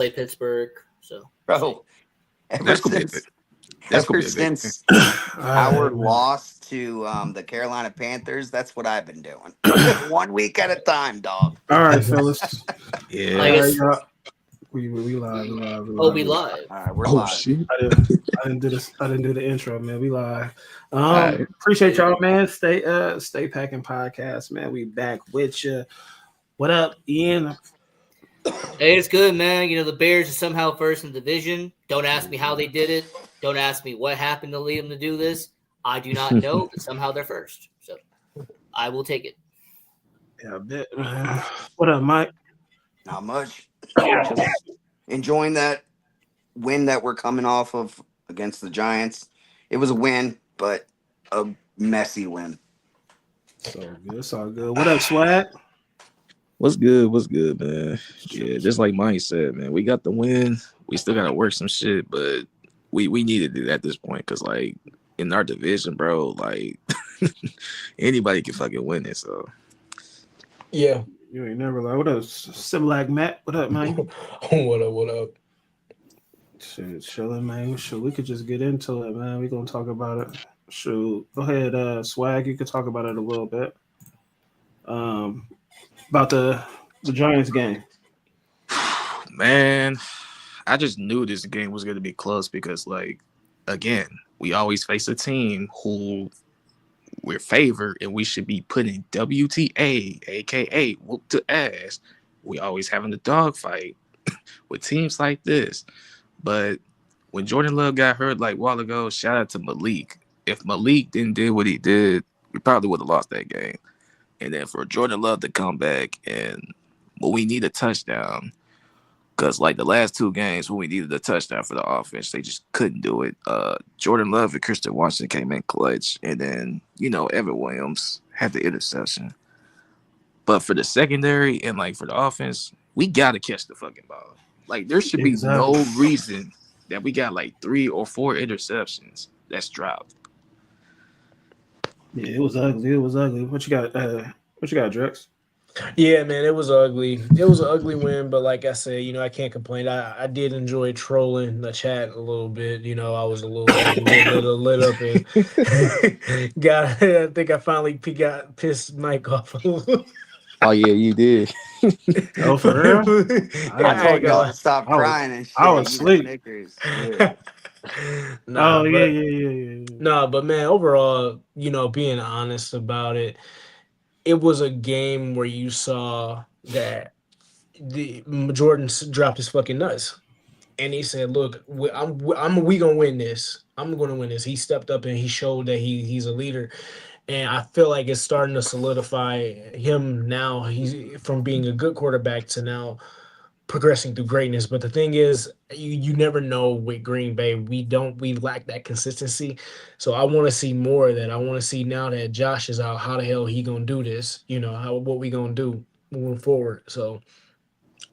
play Pittsburgh. So, Bro, ever That's gonna be a good. since That's gonna ever be a good game. since All our right, man. loss to the Carolina Panthers, that's what I've been doing. 1 week at a time, dog. All right, fellas. Yeah. I All right, guess. y'all. We live. We live. We Oh, live. we We live. live. All right, we're Oh live. shit. I didn't do this. I didn't do the intro, man. We live. Alright. Appreciate y'all, man. Stay packing podcast, man. We back with you. What up, Ian? Hey, it's good, man. You know, the Bears are somehow first in the division. Don't ask me how they did it. Don't ask me what happened to lead them to do this. I do not know, but somehow they're first. So I will take it. Yeah, I bet, man. What up, Mike? Not much. Just enjoying that win that we're coming off of against the Giants. It was a win, but a messy win. It's all good. It's all good. What up, Swag? What's good? What's good, man? Yeah, just like Mike said, man, we got the win. We still gotta work some shit, but we needed it at this point because, like, in our division, bro, like anybody can fucking win it. So Yeah. You ain't never like. What up, Similac Matt? What up, man? What up? What up? Shit, chilling, man. Shoot, we could just get into it, man. We gonna talk about it. Shoot, go ahead, Swag. You could talk about it a little bit. About the Giants game. man, I just knew this game was gonna be close because, like, again, we always face a team who we're favored and we should be putting WTA, aka whoop to ass. We always having a dogfight with teams like this. But when Jordan Love got hurt like a while ago, shout out to Malik. If Malik didn't do what he did, we probably would have lost that game. And then for Jordan Love to come back and when we need a touchdown, because like the last two games when we needed a touchdown for the offense, they just couldn't do it. Jordan Love and Christian Washington came in clutch. And then, Evan Williams had the interception. But for the secondary and like for the offense, we got to catch the fucking ball. Like there should be no reason that we got like 3 or 4 interceptions that's dropped. Yeah, it was ugly. It was ugly. What you got? What you got, Drex? Yeah, man, it was ugly. It was an ugly win, but like I said, I can't complain. I did enjoy trolling the chat a little bit. I was a little lit up and I think I finally got pissed Mike off a little. Oh yeah, you did. Oh, for real? I told y'all to stop crying and shit. I was asleep. Yeah. Oh, yeah. No, but man, overall, being honest about it, it was a game where you saw that the Jordan dropped his fucking nuts, and he said, "Look, we gonna win this. I'm gonna win this." He stepped up and he showed that he's a leader, and I feel like it's starting to solidify him now. He's from being a good quarterback to now progressing through greatness. But the thing is, you never know with Green Bay. We lack that consistency. So I want to see more of that. I want to see now that Josh is out, how the hell he gonna do this? What we gonna do moving forward. So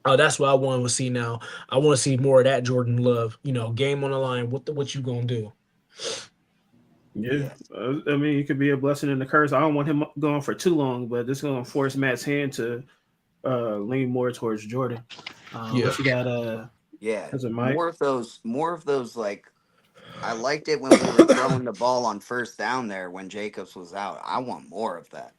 that's what I want to see now. I want to see more of that Jordan Love. Game on the line. What you gonna do? Yeah, I mean, it could be a blessing and a curse. I don't want him going for too long, but this is going to force Matt's hand to lean more towards Jordan. What you got? Yeah, As a Mike? more of those. Like, I liked it when we were throwing the ball on first down there when Jacobs was out. I want more of that.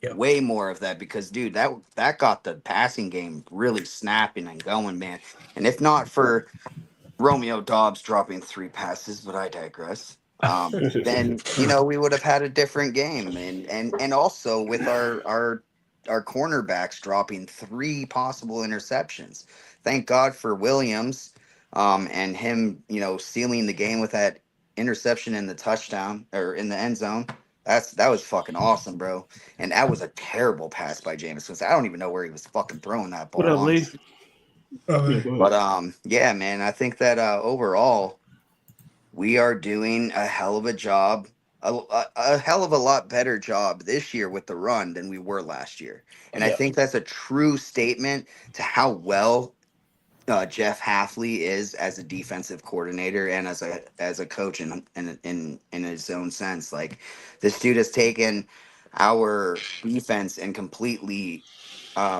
Yeah. Way more of that because, dude, that got the passing game really snapping and going, man. And if not for Romeo Dobbs dropping 3 passes, but I digress. Then we would have had a different game, and also with our cornerbacks dropping 3 possible interceptions. Thank God for Williams, and him, sealing the game with that interception in the touchdown or in the end zone. That was fucking awesome, bro. And that was a terrible pass by Jameis. I don't even know where he was fucking throwing that ball. What up, Lee? But yeah, man, I think that overall we are doing a hell of a job, a hell of a lot better job this year with the run than we were last year. And I think that's a true statement to how well Jeff Halfley is as a defensive coordinator and as a coach in his own sense. Like, this dude has taken our defense and completely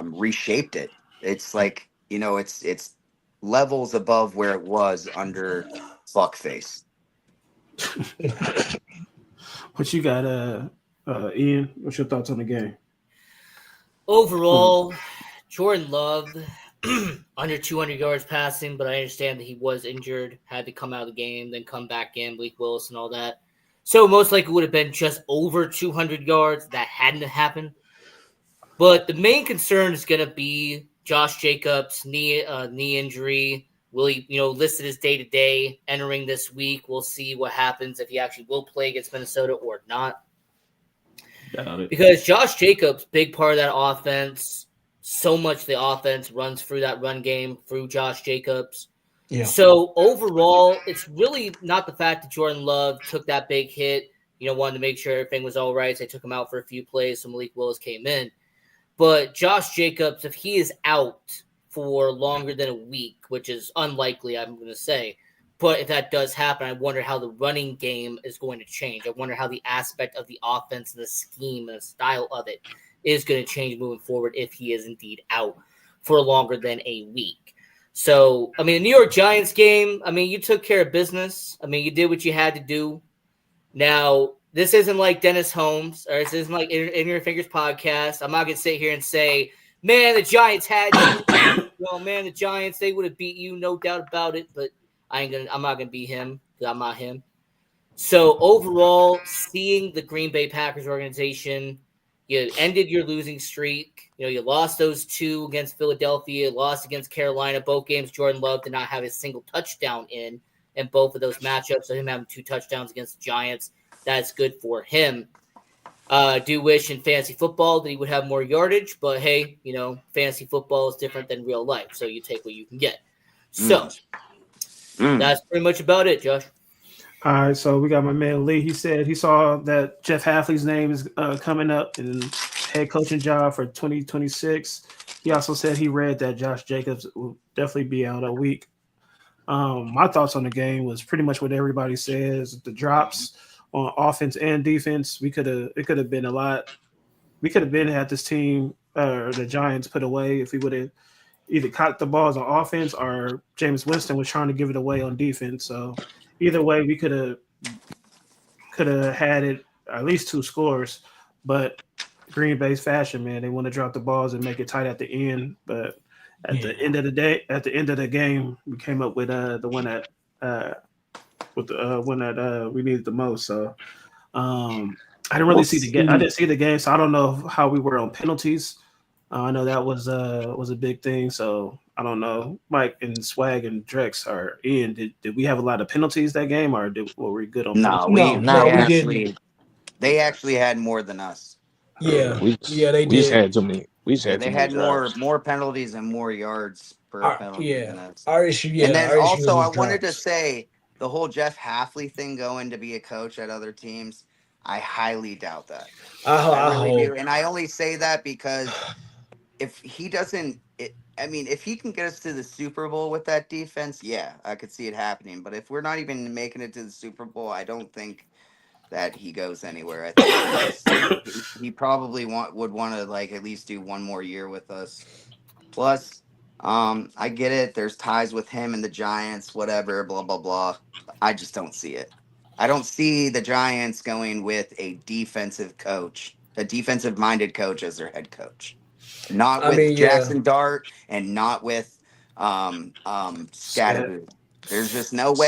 reshaped it. It's like, it's levels above where it was under fuckface. What you got, Ian? What's your thoughts on the game? Overall, Jordan Love under 200 yards passing, but I understand that he was injured, had to come out of the game, then come back in, Malik Willis and all that. So most likely would have been just over 200 yards. That hadn't happened. But the main concern is going to be Josh Jacobs' knee injury. Will he, listed as day to day entering this week? We'll see what happens if he actually will play against Minnesota or not. Doubt it. Because Josh Jacobs, big part of that offense. So much of the offense runs through that run game through Josh Jacobs. Yeah. So overall, it's really not the fact that Jordan Love took that big hit. Wanted to make sure everything was all right. So they took him out for a few plays. So Malik Willis came in. But Josh Jacobs, if he is out for longer than a week, which is unlikely, I'm going to say, but if that does happen, I wonder how the running game is going to change. I wonder how the aspect of the offense, the scheme, and the style of it is going to change moving forward if he is indeed out for longer than a week. So, the New York Giants game, you took care of business. You did what you had to do. Now, this isn't like Dennis Holmes, or this isn't like In Your Fingers podcast. I'm not going to sit here and say, man, the Giants had you. Well, man, the Giants, they would have beat you, no doubt about it. But I'm not going to be him because I'm not him. So overall, seeing the Green Bay Packers organization, you ended your losing streak. You lost those 2 against Philadelphia, lost against Carolina. Both games, Jordan Love did not have a single touchdown in both of those matchups. So him having 2 touchdowns against the Giants, that's good for him. I do wish in fantasy football that he would have more yardage, but hey, fantasy football is different than real life, so you take what you can get. So that's pretty much about it, Josh. All right, so we got my man Lee. He said he saw that Jeff Hafley's name is coming up in head coaching job for 2026. He also said he read that Josh Jacobs will definitely be out a week. My thoughts on the game was pretty much what everybody says. The drops on offense and defense, it could have been a lot. We could have been had this team the Giants put away if we would have either caught the balls on offense or Jameis Winston was trying to give it away on defense. So either way, we could have had it at least 2 scores. But Green Bay's fashion, man, they want to drop the balls and make it tight at the end. But at the end of the day, at the end of the game, we came up with the one that we needed the most. So I didn't really see the game. I didn't see the game, so I don't know how we were on penalties. I know that was a big thing. So I don't know. Mike and Swag and Drex are in. Did we have a lot of penalties that game, or were we good on penalties? We didn't. They actually had more than us. Yeah, they did. We just had too many. They had more penalties and more yards per penalty than us. Our issue, and then also, I wanted to say the whole Jeff Hafley thing going to be a coach at other teams. I highly doubt that. I really do, and I only say that because if he doesn't, if he can get us to the Super Bowl with that defense, yeah, I could see it happening. But if we're not even making it to the Super Bowl, I don't think that he goes anywhere. I think he probably would want to at least do one more year with us. Plus, I get it. There's ties with him and the Giants, whatever, blah blah blah. I just don't see it. I don't see the Giants going with a defensive coach, a defensive-minded coach as their head coach. Not with Jackson Dart and not with Scatterboo. There's just no way.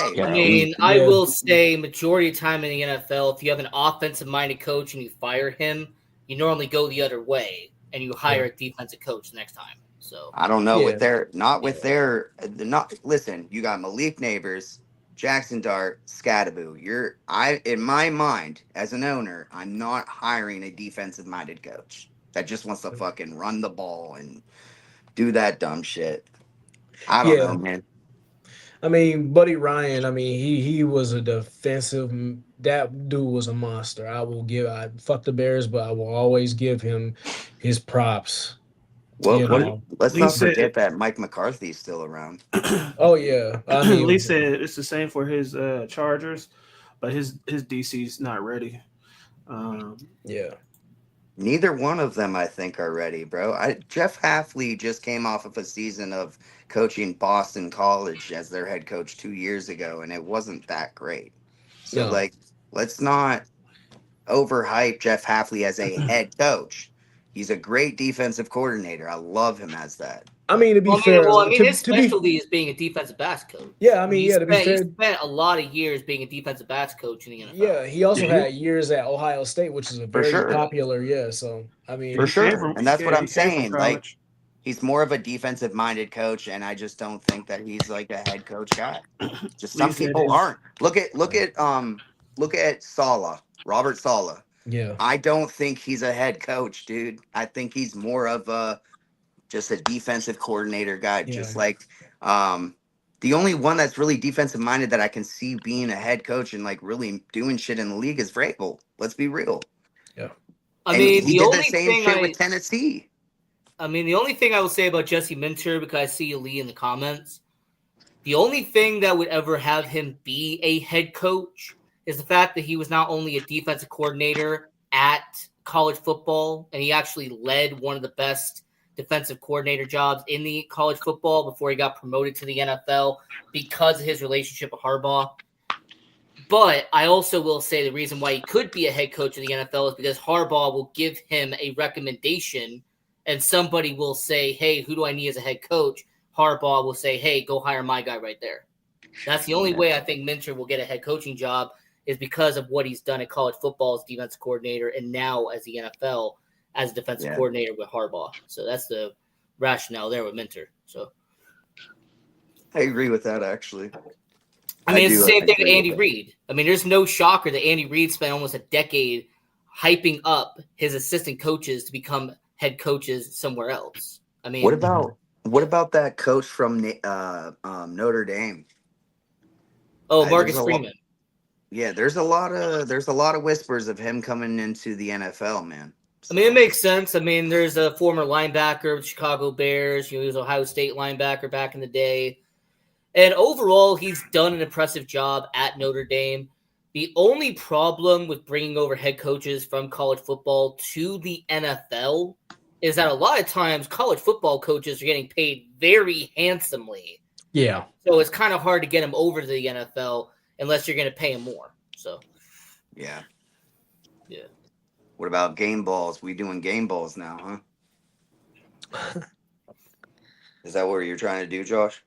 I will say majority of time in the NFL, if you have an offensive-minded coach and you fire him, you normally go the other way and you hire a defensive coach next time. So I don't know listen, you got Malik Neighbors, Jackson Dart, Scatterboo. In my mind, as an owner, I'm not hiring a defensive-minded coach that just wants to fucking run the ball and do that dumb shit. I don't know, man. Buddy Ryan, he was a defensive. That dude was a monster. I fuck the Bears, but I will always give him his props. Well, let's not forget that Mike McCarthy is still around. Oh yeah, Lee said it's the same for his Chargers, but his DC's not ready. Neither one of them, I think, are ready, bro. Jeff Hafley just came off of a season of coaching Boston College as their head coach 2 years ago, and it wasn't that great. So, No. like, let's not overhype Jeff Hafley as a head coach. He's a great defensive coordinator. I love him as that. I mean, to be Well, fair, his to be specialty is being a defensive backs coach. yeah, I mean, he yeah, to be fair, he spent a lot of years being a defensive backs coach in the NFL. yeah, he also Yeah. had years at Ohio State, which is a For very sure. popular. Yeah, so I mean, For He came sure. from- And that's what yeah, I'm he came from saying. Like, college. he's more of a defensive minded coach, and I just don't think that he's like a head coach guy. Just some Lee said people his- aren't. Look at Saleh, Robert Saleh. yeah, I don't think he's a head coach, dude. I think he's more of just a defensive coordinator guy. Yeah. Just like the only one that's really defensive minded that I can see being a head coach and like really doing shit in the league is Vrabel. Let's be real. yeah. I mean, he the did only the same thing shit with Tennessee. I mean, the only thing I will say about Jesse Minter, because I see Lee in the comments, the only thing that would ever have him be a head coach is the fact that he was not only a defensive coordinator at college football, and he actually led one of the best defensive coordinator jobs in the college football before he got promoted to the NFL because of his relationship with Harbaugh. But I also will say the reason why he could be a head coach of the NFL is because Harbaugh will give him a recommendation, and somebody will say, hey, who do I need as a head coach? Harbaugh will say, hey, go hire my guy right there. That's the only way I think Minter will get a head coaching job is because of what he's done at college football as defensive coordinator and now as the NFL as defensive coordinator with Harbaugh. So that's the rationale there with Minter. So I agree with that, actually. I mean, it's the same thing with Andy Reid. I mean, there's no shocker that Andy Reid spent almost a decade hyping up his assistant coaches to become head coaches somewhere else. I mean, what about that coach from Notre Dame? Oh, Marcus Freeman. There's a lot of whispers of him coming into the NFL, man. So. I mean, it makes sense. I mean, there's a former linebacker with Chicago Bears. He was Ohio State linebacker back in the day. And overall, he's done an impressive job at Notre Dame. The only problem with bringing over head coaches from college football to the NFL is that a lot of times college football coaches are getting paid very handsomely. Yeah. So it's kind of hard to get them over to the NFL unless you're going to pay them more. So, yeah. Yeah. What about game balls? We doing game balls now, huh? Is that what you're trying to do, Josh?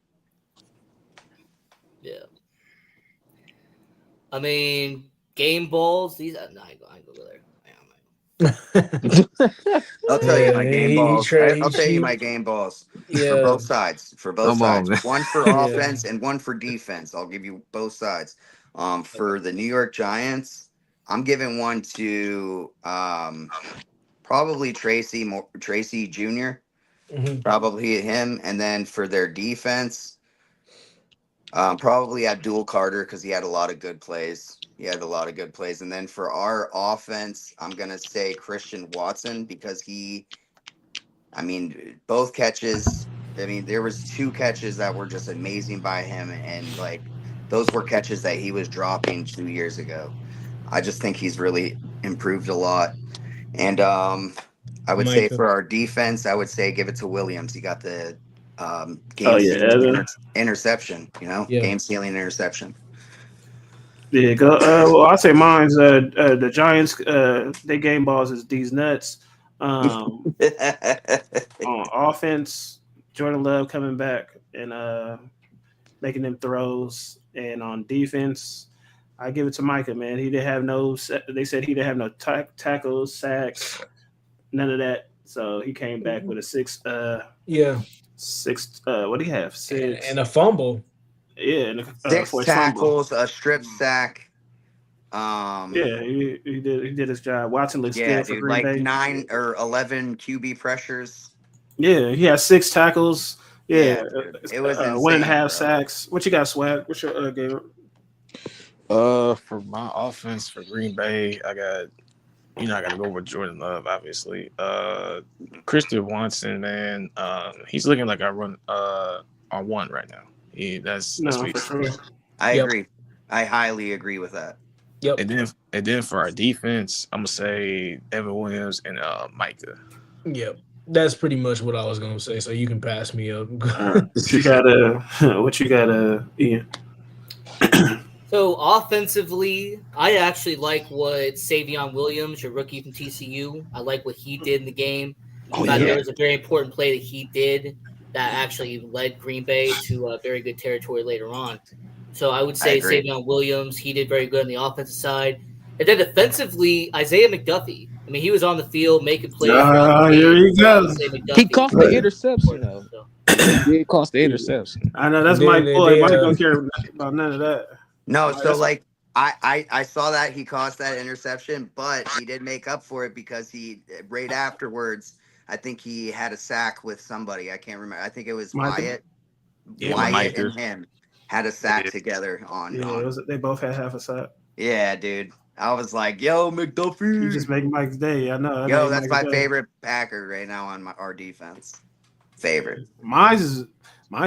Yeah. I mean, game balls. These. No, I go there. I'll tell you my game balls. I'll tell you my game balls for both sides. For both sides. One for offense and one for defense. I'll give you both sides. For the New York Giants, I'm giving one to probably Tracy Jr. Mm-hmm. Probably him, and then for their defense, probably Abdul Carter because he had a lot of good plays. And then for our offense, I'm going to say Christian Watson because both catches, there was 2 catches that were just amazing by him. And like, those were catches that he was dropping 2 years ago. I just think he's really improved a lot. And I would say for our defense, I would say give it to Williams. He got the game-stealing interception, game-stealing interception. Yeah, go. Well, I say mine's the Giants. Their game balls is these nuts. On offense, Jordan Love coming back and making them throws, and on defense, I give it to Micah. Man, he didn't have no. They said he didn't have no tackles, sacks, none of that. So he came back with a 6. 6. What do you have? 6 and a fumble. Yeah, and 6 tackles, a strip sack. Yeah, he did his job. Watson looks good for Green Bay. 9 or 11 QB pressures. Yeah, he has 6 tackles. Yeah, it was insane, 1.5 sacks. What you got, Swag? What's your game? For my offense for Green Bay, I got I gotta go with Jordan Love, obviously. Christian Watson, man, he's looking like I run on one right now. That's for sure. I agree. I highly agree with that. Yep. And then for our defense, I'm gonna say Evan Williams and Micah. Yep. That's pretty much what I was gonna say. So you can pass me up. What you got, Ian? So offensively, I actually like what Savion Williams, your rookie from TCU, I like what he did in the game. Oh, There yeah. was a very important play that he did that actually led Green Bay to very good territory later on. So I would say agree. Savion Williams, he did very good on the offensive side. And then defensively, Isaiah McDuffie. I mean, he was on the field making plays throughout the Here game. he goes. Isaiah McDuffie He cost the was interception important, though. so. He did cost the interception. I know that's Then Mike they- boy. they, Mike uh, don't care about none of that. No, Right, so like I saw that he caused that interception, but he did make up for it because he right afterwards, I think he had a sack with somebody. I can't remember. I think it was Micah? Wyatt. Yeah, Wyatt Micah. and him had a sack Yeah. together on. Yeah, they both had half a sack. Yeah, dude. I was like, yo, McDuffie. You just make Mike's day. I know. Yo, that's my favorite Packer right now on our defense. Favorite. Mine's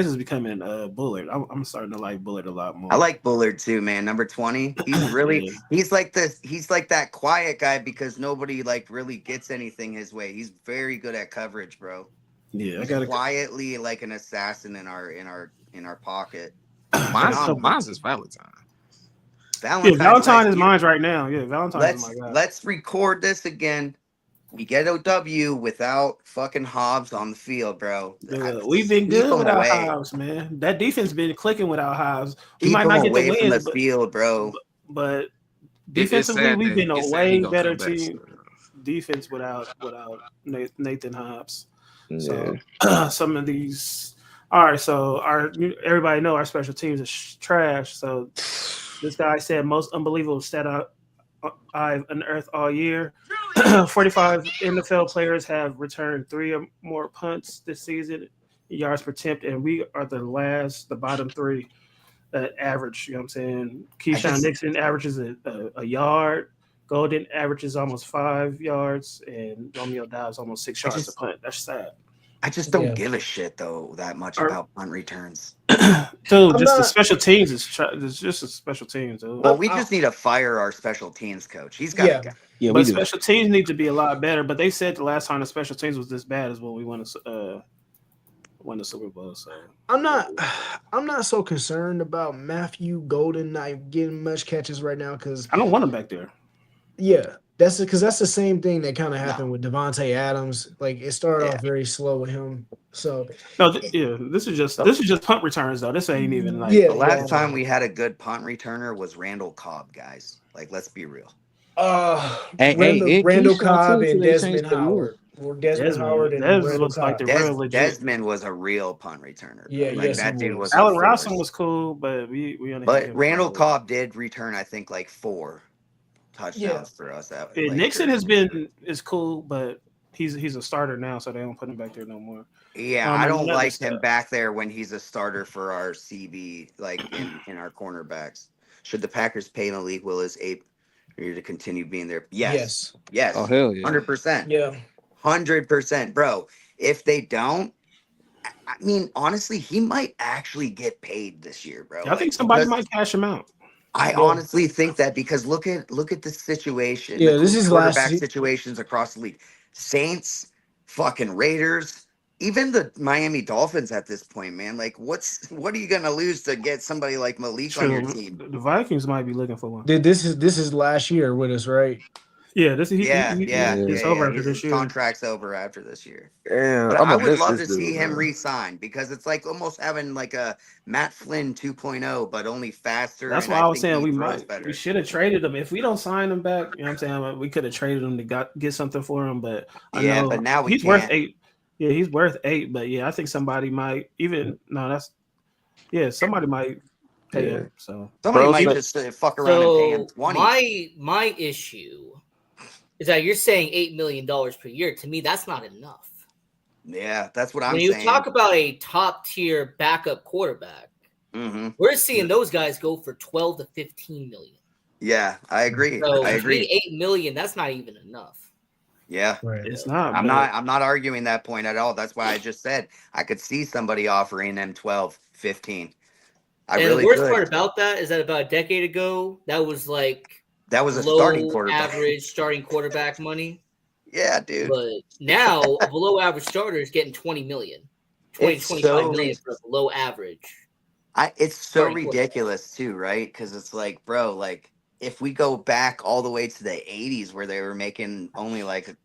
is becoming Bullard. I'm starting to like Bullard a lot more. I like Bullard too, man. Number 20. He's really Yeah. he's like that quiet guy because nobody like really gets anything his way. He's very good at coverage, bro. Yeah, I He's gotta. quietly like an assassin in our pocket. Mine's is Valentine. Yeah, Valentine is like, mine right now. Yeah, Valentine is my guy. Let's record this again. We get a W without fucking Hobbs on the field, bro. We've been good him without away. Hobbs, man. That defense been clicking without Hobbs. We Keep might him not get away the from wins, the field, bro. but It's defensively, sad we've that- been a it's sad way he gonna better come back team. still. Defense without Nathan Hobbs. Yeah. So some of these. All right, so everybody know our special teams is trash. So this guy said most unbelievable stat I've unearthed all year. 45 NFL players have returned 3 or more punts this season, yards per attempt, and we are the bottom 3 that average. You know what I'm saying? Keyshawn Nixon averages a yard. Golden averages almost 5 yards, and Romeo Dobbs almost 6 yards a punt. That's sad. I just don't give a shit though that much about punt returns. Dude, the special teams is just a special teams. Dude. Well, we just need to fire our special teams coach. He's got to go. Yeah, but special teams need to be a lot better. But they said the last time the special teams was this bad is when we won the Super Bowl. So I'm not so concerned about Matthew Golden not getting much catches right now because I don't want him back there. Yeah, that's the same thing that kind of happened with Devontae Adams. Like it started off very slow with him. So this is just punt returns though. This ain't even like the last time we had a good punt returner was Randall Cobb, guys. Like let's be real. Randall Cobb and Desmond Howard. Or Desmond Howard and Randall Cobb. Desmond was a real punt returner. Yeah, like that dude was. Allen Robinson was cool, but we only. But Randall Cobb did return, I think, like 4 touchdowns for us. Nixon is cool, but he's a starter now, so they don't put him back there no more. Yeah, I don't like him back there when he's a starter for our CB, like in our cornerbacks. Should the Packers pay Malik Willis $8 to continue being there? Yes. Oh hell yeah. 100%. Yeah. 100%, bro. If they don't, I mean, honestly, he might actually get paid this year, bro. I think somebody might cash him out. I honestly think that because look at the situation. Yeah, this is quarterback situations across the league. Saints, fucking Raiders, even the Miami Dolphins at this point, man. Like, what are you gonna lose to get somebody like Malik on your team? The Vikings might be looking for one. This is last year with us, right? Yeah, it's over after this year. Contract's over after this year. Yeah, but I would love to see him re-sign because it's like almost having like a Matt Flynn 2.0, but only faster. That's why I was saying we should have traded him. If we don't sign him back, you know what I'm saying? We could have traded him to get something for him, but but now he's worth 8. Yeah, he's worth 8, but yeah, I think somebody might somebody might pay him. So somebody might just fuck around and pay him 20. My issue is that you're saying $8 million per year. To me, that's not enough. Yeah, that's what I'm saying. When you talk about a top tier backup quarterback, we're seeing those guys go for 12 to 15 million. Yeah, I agree. So I agree. 8 million, that's not even enough. Yeah, it's not. I'm not arguing that point at all. That's why I just said I could see somebody offering them 12, 15. The worst part about that is that about a decade ago, that was like That was a starting below quarterback. average starting quarterback money. Yeah, dude. But now a below average starter is getting 20 million. 20 It's 25 so million for a below average. It's so starting ridiculous too, right? Because it's like, bro, like if we go back all the way to the 80s where they were making only like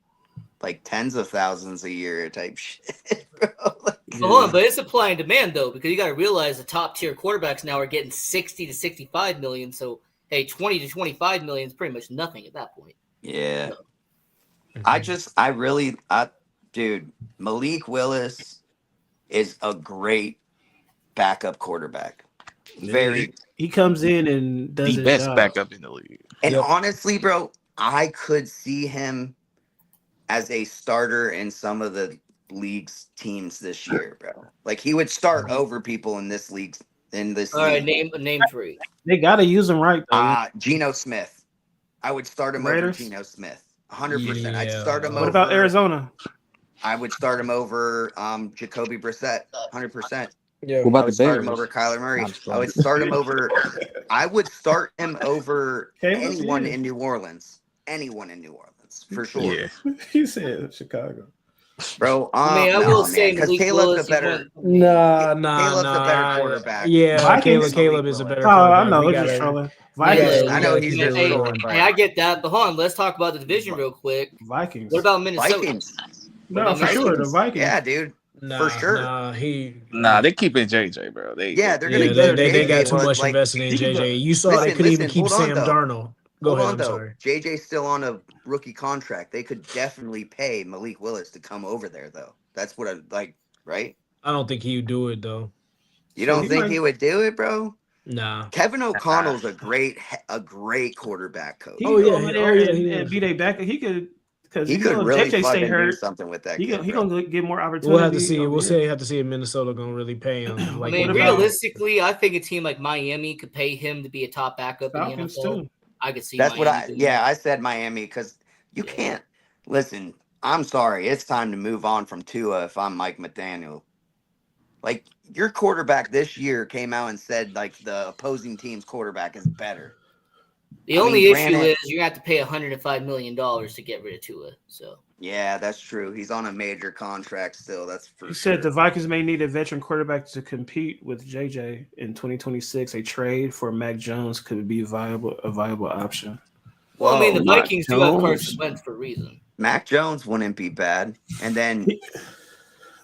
tens of thousands a year type shit, bro. Like, Hold on, but it's supply and demand though, because you got to realize the top tier quarterbacks now are getting 60 to 65 million. So hey, 20 to 25 million is pretty much nothing at that point. yeah. So, Dude, Malik Willis is a great backup quarterback. Very. He comes in and does The his best job. backup in the league. And Yep. honestly, bro, I could see him as a starter in some of the league's teams this year, bro. Like he would start over people in this league. all right, name 3. They gotta use him right though. Geno Smith. I would start him over Raiders? Geno Smith. 100%. I'd Yeah. start him over. What about Arizona? I would start him over Jacoby Brissett. 100%. Yeah. What about I would the start Bears? him over Kyler Murray. I'm just I would start him over. I would start him over anyone in New Orleans. Anyone in New Orleans for sure. Yeah. He said Chicago. Bro, I will say because Malik Caleb's Willis, a better. Nah. Caleb's a better quarterback. Yeah, Vikings? Caleb is a better Oh, quarterback. I know. We It's just gotta- trolling. Vikings. Yeah, I know we he's gotta just keep it trolling, going. but Hey, I get that, but hold on, let's talk about the division real quick. Vikings. What about Minnesota? Vikings. No, for sure. The Vikings. Yeah, dude. Nah, For sure. Nah, They keeping JJ, bro. They're Yeah, gonna keep they got JJ, too but, much like, invested in he could JJ. go- You saw they couldn't even keep hold on, Sam though. Darnold. Go Hold ahead. on, I'm though. sorry. JJ's still on a rookie contract. They could definitely pay Malik Willis to come over there, though. That's what I like, right? I don't think he would do it though. You Shit, don't he think might- he would do it, bro? Nah. Kevin O'Connell's a great quarterback coach. He Oh, could yeah, go over there he and is. be their back. He could because He could really JJ stay fucking do hurt. something with that He kid, bro. gonna get more opportunity. We'll have to see. over We'll here. have to see if Minnesota gonna really pay him. I Like, mean, what about- realistically, I think a team like Miami could pay him to be a top backup Falcons in the NFL. too. I could see That's Miami what doing that. I said Miami because you can't listen. I'm sorry, it's time to move on from Tua. If I'm Mike McDaniel, like your quarterback this year came out and said like the opposing team's quarterback is better. The only issue is you're going to have to pay $105 million to get rid of Tua. So Yeah, that's true. He's on a major contract still. That's for He sure. said the Vikings may need a veteran quarterback to compete with JJ in 2026. A trade for Mac Jones could be a viable option. Well, I mean, the Whoa, Mac Vikings do have Jones. Carson Wentz for a reason. Mac Jones wouldn't be bad. And then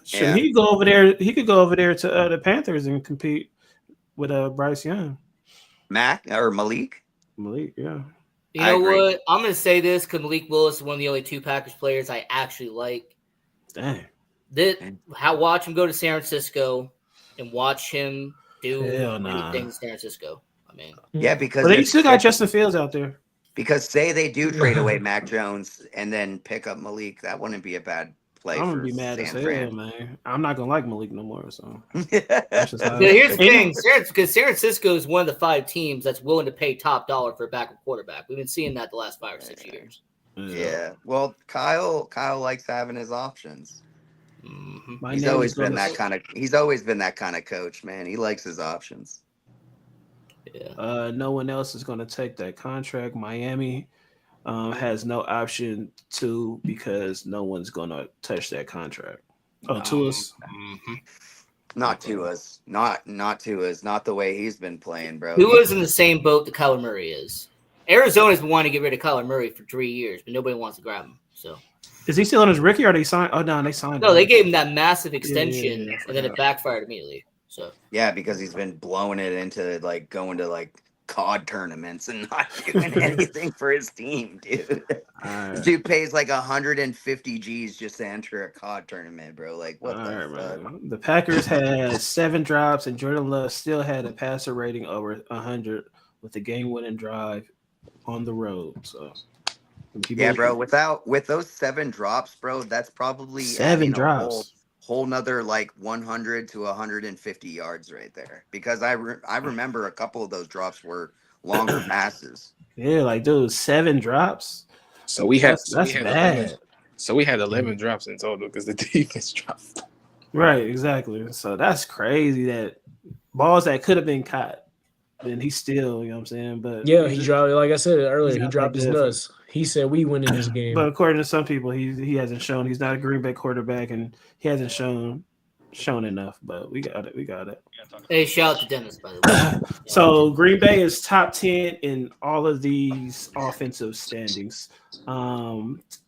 Should he go over there? He could go over there to the Panthers and compete with Bryce Young, Mac or Malik. Malik. Yeah, You I know agree. what? I'm going to say this because Malik Willis is one of the only 2 Packers players I actually like. dang. Watch him go to San Francisco and watch him do Hell nah. anything in San Francisco. I mean, Yeah, because But they if- still got Justin Fields out there. because say they do trade away Mac Jones and then pick up Malik, that wouldn't be a bad play I'm for gonna be mad as San hell, Fran. man. I'm not gonna like Malik no more. So that's just how but here's the And- thing, because San Francisco is one of the 5 teams that's willing to pay top dollar for a backup quarterback. We've been seeing that the last 5 or 6 years. Yeah. Well, Kyle likes having his options. Mhm. My He's name always is been gonna- that kind of coach, man. He likes his options. Yeah. No one else is going to take that contract. Miami has no option to because no one's going to touch that contract. Oh, to us. Mhm. Not to us. Not to us. Not the way he's been playing, bro. Who is in the same boat that Kyler Murray is? Arizona's been wanting to get rid of Kyler Murray for 3 years, but nobody wants to grab him. So Is he still on his rookie or they signed? Oh, no, they signed no, him. they gave him that massive extension, yeah, I and then it forgot. backfired immediately. So Yeah, because he's been blowing it into like going to like COD tournaments and not doing anything for his team, dude. All right. Dude pays like 150 G's just to enter a COD tournament, bro. Like what All the right, fuck? man. The Packers had 7 drops, and Jordan Love still had a passer rating over 100 with the game-winning drive on the road. So, Yeah, bro. With those 7 drops, bro, that's probably 7 adding drops. a whole nother like 100 to 150 yards right there. Because I remember a couple of those drops were longer passes. Yeah, like dude, 7 drops. So we had That's bad. So we had 11 drops in total because the defense dropped. Right, exactly. So that's crazy that balls that could have been caught and he's still, you know what I'm saying. But Yeah, he dropped. Like I said earlier, he not that dropped his good nuts. He said we winning this game. But according to some people, he hasn't shown. He's not a Green Bay quarterback, and he hasn't shown enough. But we got it. We got it. Hey, shout out to Dennis, by the way. So Green Bay is top 10 in all of these offensive standings.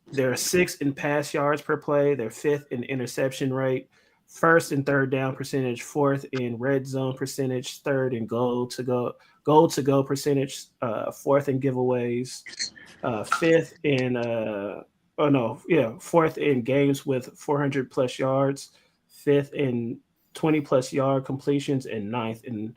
They're sixth in pass yards per play. They're fifth in interception rate, first in third down percentage, fourth in red zone percentage, third in goal to go percentage, fourth in giveaways, fifth in fourth in games with 400 plus yards, fifth in 20 plus yard completions, and ninth in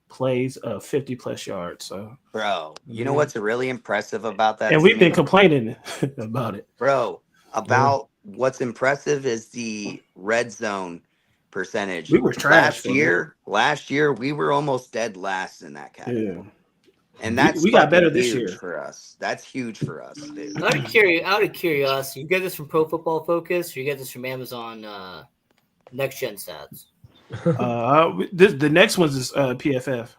plays of 50 plus yards. So, Bro, you know what's really impressive about that? and to we've me? been complaining about it. Bro, about what's impressive is the red zone percentage. We were trash Last year we were almost dead last in that category. Yeah. And that's We got better fucking this huge year. for us. That's huge for us, dude. Out of curiosity, you get this from Pro Football Focus, or you get this from Amazon Next Gen Stats? The next one's is PFF.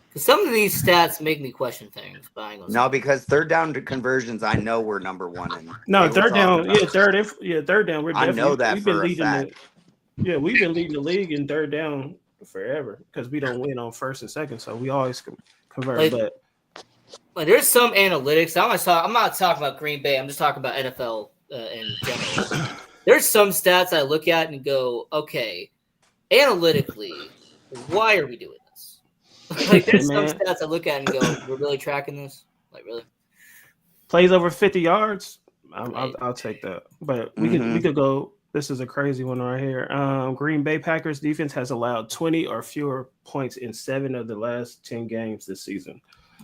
Because some of these stats make me question things. But I ain't gonna No, say. because third down to conversions, I know we're number one in. No, they were third down. talking about Third down. We're I definitely. know that we've been for a leading fact. we've been leading the league in third down forever because we don't win on first and second, so we always convert. But there's some analytics. I'm not talking about Green Bay. I'm just talking about NFL in general. There's some stats I look at and go, okay, analytically, why are we doing this? Like, there's some stats I look at and go, we're really tracking this? Like, really? Plays over 50 yards. I'll take that. But we could go. This is a crazy one right here. Green Bay Packers defense has allowed 20 or fewer points in 7 of the last 10 games this season.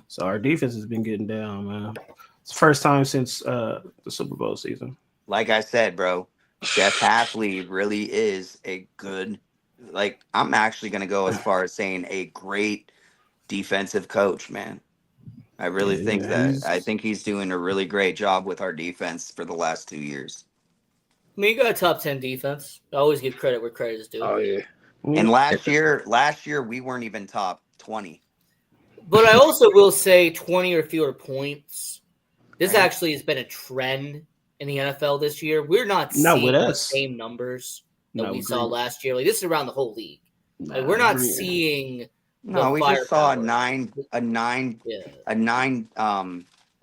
So our defense has been getting down, man. It's the first time since the Super Bowl season. Like I said, bro, Jeff Hafley really is a good, I'm actually going to go as far as saying a great defensive coach, man. I really think that. I think he's doing a really great job with our defense for the last 2 years. I mean, you got a top 10 defense. I always give credit where credit is due. Oh, yeah. And last year we weren't even top 20. But I also will say 20 or fewer points. This actually has been a trend in the NFL this year. We're not seeing the same numbers that we saw last year. Like, this is around the whole league. Like, we're not seeing. No, we just saw a nine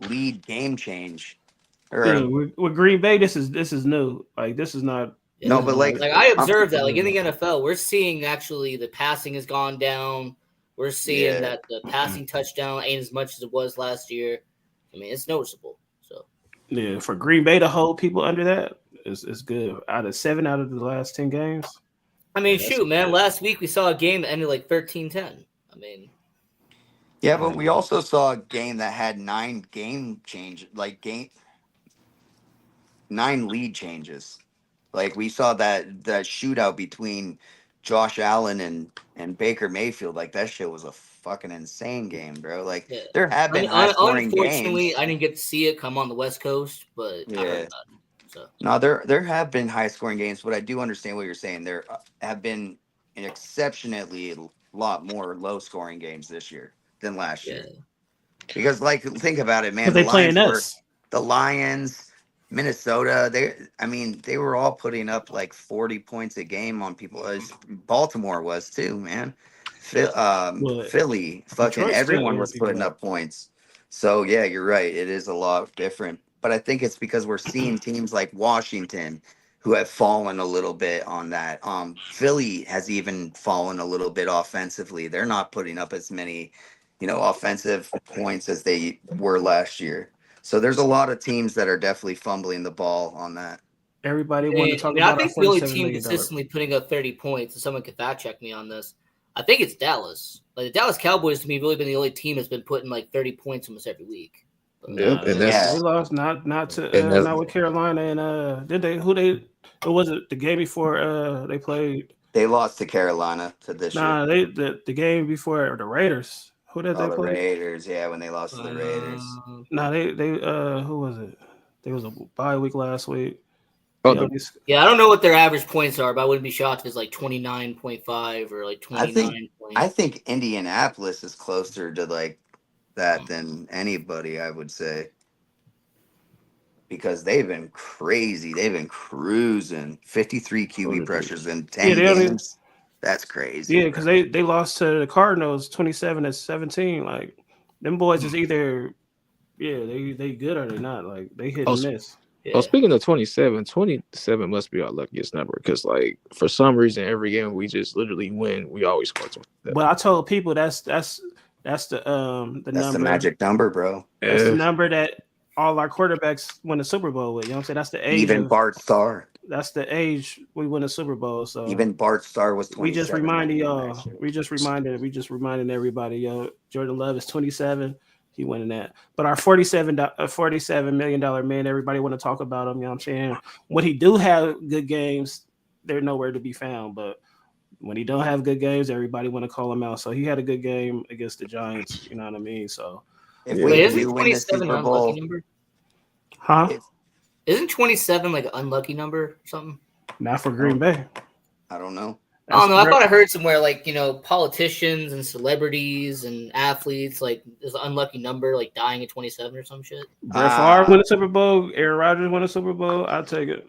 lead game change. With Green Bay, this is new. Like, this is not. No, but like I observed that. Like, in the NFL, we're seeing actually the passing has gone down. We're seeing that the passing touchdown ain't as much as it was last year. I mean, it's noticeable. So yeah, for Green Bay to hold people under that is good. Seven out of the last 10 games. I mean, shoot, man. Last week we saw a game that ended like 13-10. I mean, yeah, but we also saw a game that had 9 lead changes. Like, we saw that shootout between Josh Allen and Baker Mayfield. Like, that shit was a fucking insane game, bro. Like, there have been high-scoring games. Unfortunately, I didn't get to see it come on the West Coast, but I heard about it. So. No, there have been high-scoring games, but I do understand what you're saying. There have been an exceptionally lot more low-scoring games this year than last year. Because, like, think about it, man. They playing us. The Lions, Minnesota, they were all putting up like 40 points a game on people. Baltimore was too, man. Philly, fucking everyone was putting up points. So yeah, you're right. It is a lot different. But I think it's because we're seeing teams like Washington who have fallen a little bit on that. Philly has even fallen a little bit offensively. They're not putting up as many, offensive points as they were last year. So there's a lot of teams that are definitely fumbling the ball on that. Everybody wanted to talk about. I think the only team consistently putting up 30 points, and someone could fact check me on this, I think it's Dallas. Like, the Dallas Cowboys to me really been the only team that's been putting like 30 points almost every week. They lost not with Carolina and did they? Who was it? The game before they played. They lost to Carolina to this year. The game before the Raiders. Who did they play? The Raiders, yeah, when they lost to the Raiders. They who was it? There was a bye week last week. Oh, Yeah, Yeah, I don't know what their average points are, but I wouldn't be shocked if it's like 29.5 or like I 29. think Indianapolis is closer to like that than anybody, I would say. Because they've been crazy. They've been cruising 53 QB pressures in 10 they only, games. That's crazy. because they lost to the Cardinals 27-17. Like them boys is either they good or they not. Like they hit Oh, and miss. Yeah. oh, speaking of 27 must be our luckiest number because, like, for some reason, every game we just literally win. We always score 27. But I told people that's the That's number. the magic number, bro. That's the number that all our quarterbacks win the Super Bowl with. You know what I'm saying? That's the age Even of Bart Starr. that's the age we win a Super Bowl. So Even Bart Starr was 27. we just reminded that y'all. last year. We just reminded everybody, yo. Jordan Love is 27. He winning that. But our $47 million man, everybody want to talk about him. You know what I'm saying? When he do have good games, they're nowhere to be found. But when he don't have good games, everybody want to call him out. So he had a good game against the Giants. You know what I mean? So If Yeah. we Wait, isn't do win the 27 Super an unlucky Bowl, number? huh? if, Isn't 27 like an unlucky number or something? Not for Green Bay. I don't know. I don't know. I Brett- thought I heard somewhere like, politicians and celebrities and athletes, like there's an unlucky number, like dying at 27 or some shit. Brett Favre won a Super Bowl. Aaron Rodgers won a Super Bowl. I'll take it.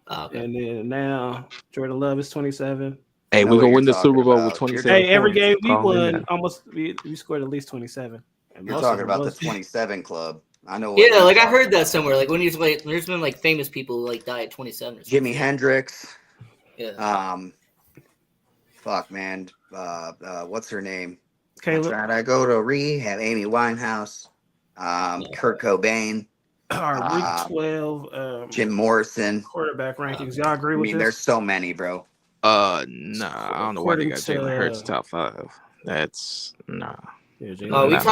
Oh, okay. And then now Jordan Love is 27. Hey, know we're what gonna you're win the talking Super Bowl with about. 27. Hey, every points. game we Call me won, now. almost we scored at least 27. And You're most talking of them about the was- 27 club. I know. What Yeah, you're like I talking heard that about. somewhere. Like when you like, there's been like famous people who like die at 27 or something. Jimi Hendrix. Yeah. Fuck, man. What's her name? Caleb, Tried I go to rehab? Amy Winehouse. Kurt Cobain. our week 12 Jim Morrison. quarterback rankings. Y'all agree I with mean, this? there's so many, bro. Nah, I don't know why they got According Jalen to- Hurts top 5. That's nah. Yeah, Jalen Oh, Hurts.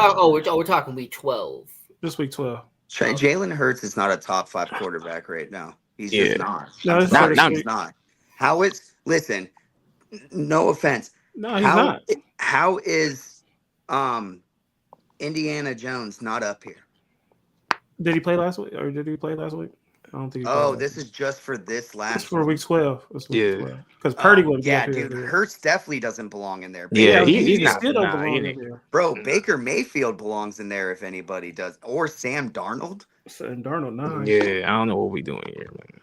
we're talking week 12. Just week 12. Jalen Hurts is not a top 5 quarterback right now. He's Yeah. just not. No, I'm it's sorry, not- he's not. How is listen? No offense. No, he's not. How is Indiana Jones not up here? Did he play last week? Or did he play last week? I don't think he played Oh, last this week. is just for this It's last for one. week 12. It's week Yeah. 12. Because Purdy wouldn't be yeah, up here. dude. Hurts definitely doesn't belong in there. Yeah, he he's not. still don't Nah, he belong up ain't. here. Bro, Baker Mayfield belongs in there if anybody does, or Sam Darnold. And Darnold, nah. Yeah, I don't know what we doing here, man.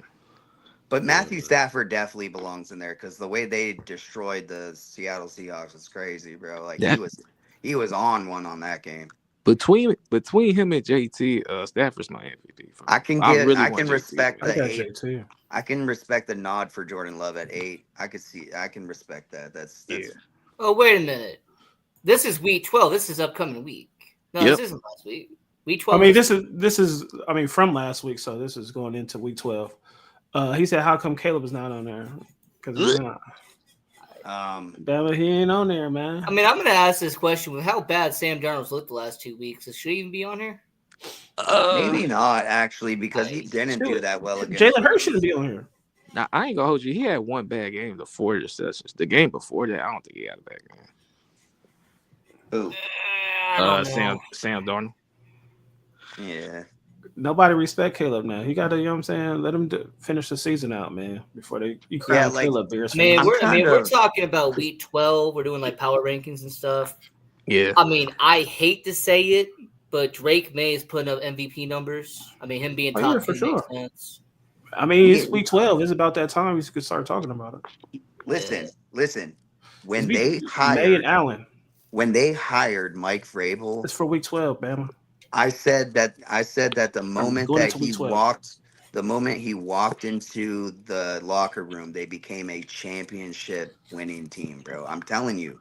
But Matthew Stafford definitely belongs in there because the way they destroyed the Seattle Seahawks was crazy, bro. Like he was on one on that game. Between him and JT, Stafford's my MVP. I can want respect JT. I the got 8. JT. I can respect the nod for Jordan Love at 8. I can respect that. That's Yeah. Oh, wait a minute. This is week 12. This is upcoming week. No, Yep. this isn't last week. Week I 12. mean, this is from last week, so this is going into week 12. He said, "How come Caleb is not on there? Because he's not. Bama, he ain't on there, man. I mean, I'm going to ask this question with how bad Sam Darnold's looked the last 2 weeks. Should he even be on here? Maybe not actually because he didn't do that well against Jalen Hurts shouldn't be on here. Now I ain't gonna hold you. He had one bad game, the 4 interceptions. The game before that, I don't think he had a bad game. Who? I don't know. Sam Darnold. Yeah. Nobody respect Caleb now. He got to, you know what I'm saying? Let him finish the season out, man, before you crown like- Caleb Bears. Man, I'm we're talking about week 12. We're doing like power rankings and stuff. Yeah. I mean, I hate to say it, but Drake May is putting up MVP numbers. I mean, him being Oh, top yeah, for 2 sure. makes sense. I mean, it's week 12. It's about that time we could start talking about it. Listen. When It's they May and hired Allen. Mike Vrabel, It's for week 12, Bama. I said that the moment going that into he week 12. walked into the locker room, they became a championship winning team, bro. I'm telling you.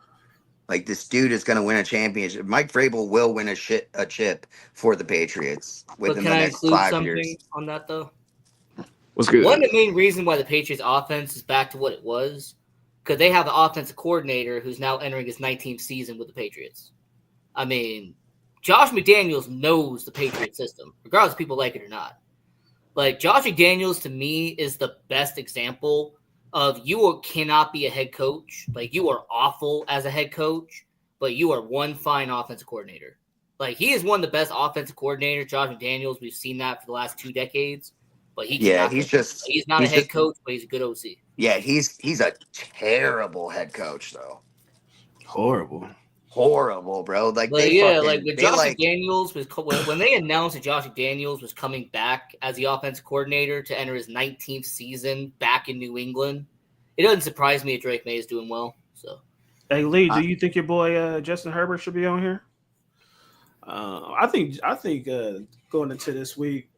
Like this dude is gonna win a championship. Mike Vrabel will win a chip for the Patriots But within can the I next include 5 something years. on that, though? What's good? One of the main reasons why the Patriots offense is back to what it was, because they have an offensive coordinator who's now entering his 19th season with the Patriots. I mean, Josh McDaniels knows the Patriot system, regardless if people like it or not. Like, Josh McDaniels, to me, is the best example of you cannot be a head coach. Like, you are awful as a head coach, but you are one fine offensive coordinator. Like, he is one of the best offensive coordinators, Josh McDaniels. We've seen that for the last 2 decades. but he Yeah, cannot. He's not a head coach, but he's a good OC. Yeah, he's a terrible head coach though. Horrible, bro. Like But yeah, like with Josh McDaniels when they announced that Josh McDaniels was coming back as the offensive coordinator to enter his 19th season back in New England, it doesn't surprise me that Drake May is doing well. So, hey Lee, do you think your boy Justin Herbert should be on here? I think going into this week,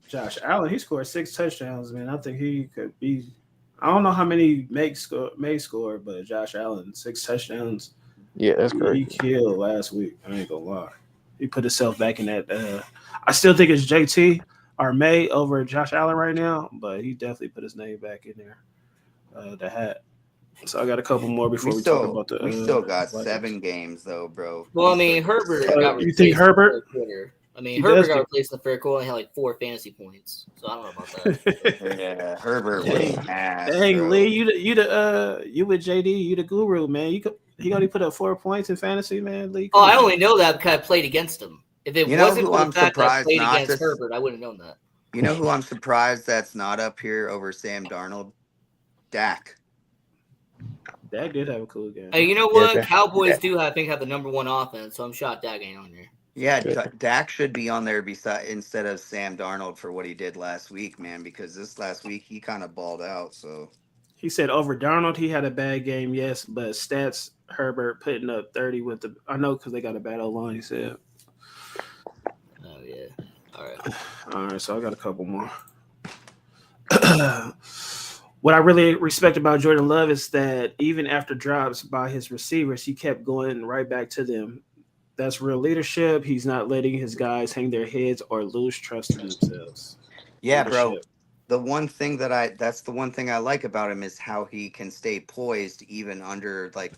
Josh Allen, he scored 6 touchdowns, man. I think he could be. I don't know how many may score, but Josh Allen 6 touchdowns. Yeah, that's great. He killed last week. I ain't gonna lie. He put himself back in that. I still think it's JT or May over Josh Allen right now, but he definitely put his name back in there. The hat. So I got a couple more before we talk about the. We still got Vikings. 7 games though, bro. well, I mean, Herbert got you think Herbert? Herbert got replaced in the third quarter and had like 4 fantasy points. So I don't know about that. Yeah, Herbert was ass. Dang, bro. Lee, you with JD, you the guru, man. He only put up 4 points in fantasy, man. Lee, I only know that because I played against him. If it wasn't for the fact that I played against Herbert, I wouldn't have known that. You know who I'm surprised that's not up here over Sam Darnold? Dak. Dak did have a cool game. Hey, you know what? Cowboys do, I think, have the number 1 offense, so I'm shocked Dak ain't on here. Yeah, Dak should be on there instead of Sam Darnold for what he did last week, man, because this last week he kind of balled out. So he said over Darnold, he had a bad game, yes, but stats Herbert putting up 30 with the. I know because they got a bad O-line, he said. Oh, yeah. All right, so I got a couple more. What I really respect about Jordan Love is that even after drops by his receivers, he kept going right back to them. That's real leadership. He's not letting his guys hang their heads or lose trust in themselves. Yeah, leadership. bro. That's the one thing I like about him is how he can stay poised even under like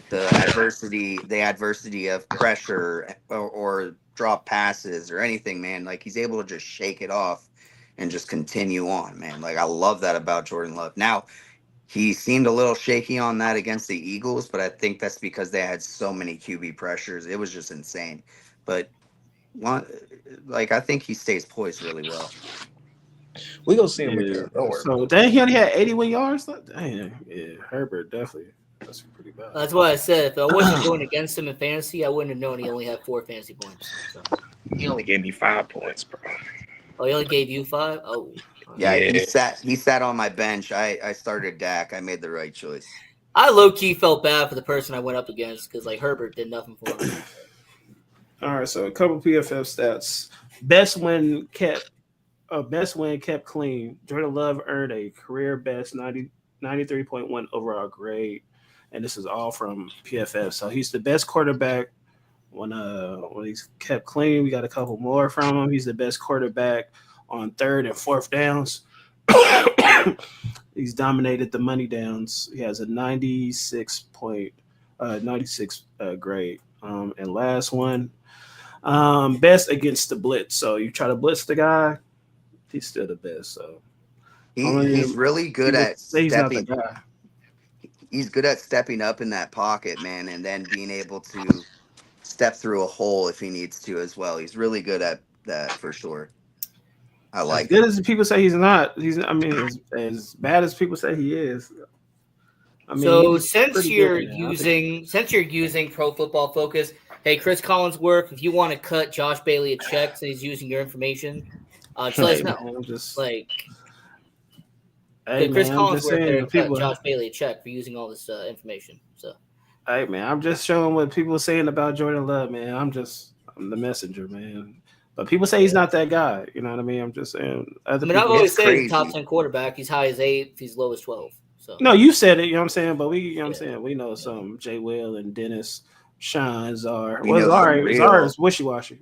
the adversity of pressure or drop passes or anything, man. Like he's able to just shake it off and just continue on, man. Like I love that about Jordan Love. Now, he seemed a little shaky on that against the Eagles, but I think that's because they had so many QB pressures. It was just insane. But I think he stays poised really well. We gonna see him again. Don't worry. So dang, he only had 81 yards. Dang, yeah, Herbert definitely. That's pretty bad. That's what I said. If I wasn't going against him in fantasy, I wouldn't have known he only had 4 fantasy points. So. He only gave me 5 points, bro. Oh, he only gave you 5? Oh. Yeah, he sat on my bench. I started Dak. I made the right choice. I low-key felt bad for the person I went up against because, like, Herbert did nothing for him. All right, so a couple PFF stats. Best win kept clean. Jordan Love earned a career best 93.1 overall grade, and this is all from PFF. So he's the best quarterback when he's kept clean. We got a couple more from him. He's the best quarterback on 3rd and 4th downs. He's dominated the money downs. He has a 96 grade. And last one, best against the blitz. So you try to blitz the guy, he's still the best. So he's really good at stepping. guy. He's good at stepping up in that pocket, man, and then being able to step through a hole if he needs to as well. He's really good at that for sure. I like as good as people say he's not. As bad as people say he is. So since you're using Pro Football Focus, hey Chris Collinsworth, if you want to cut Josh Bailey a check so he's using your information, just let us know. Chris Collinsworth there cut Josh Bailey a check for using all this information. So, hey man, I'm just showing what people are saying about Jordan Love, man. I'm the messenger, man. But people say he's not that guy. You know what I mean? I'm just saying. I've always said he's top 10 quarterback. He's high as 8. He's low as 12. So no, you said it. You know what I'm saying? But we know some Jay Will and Dennis, Sean, Czar. Czar is wishy-washy.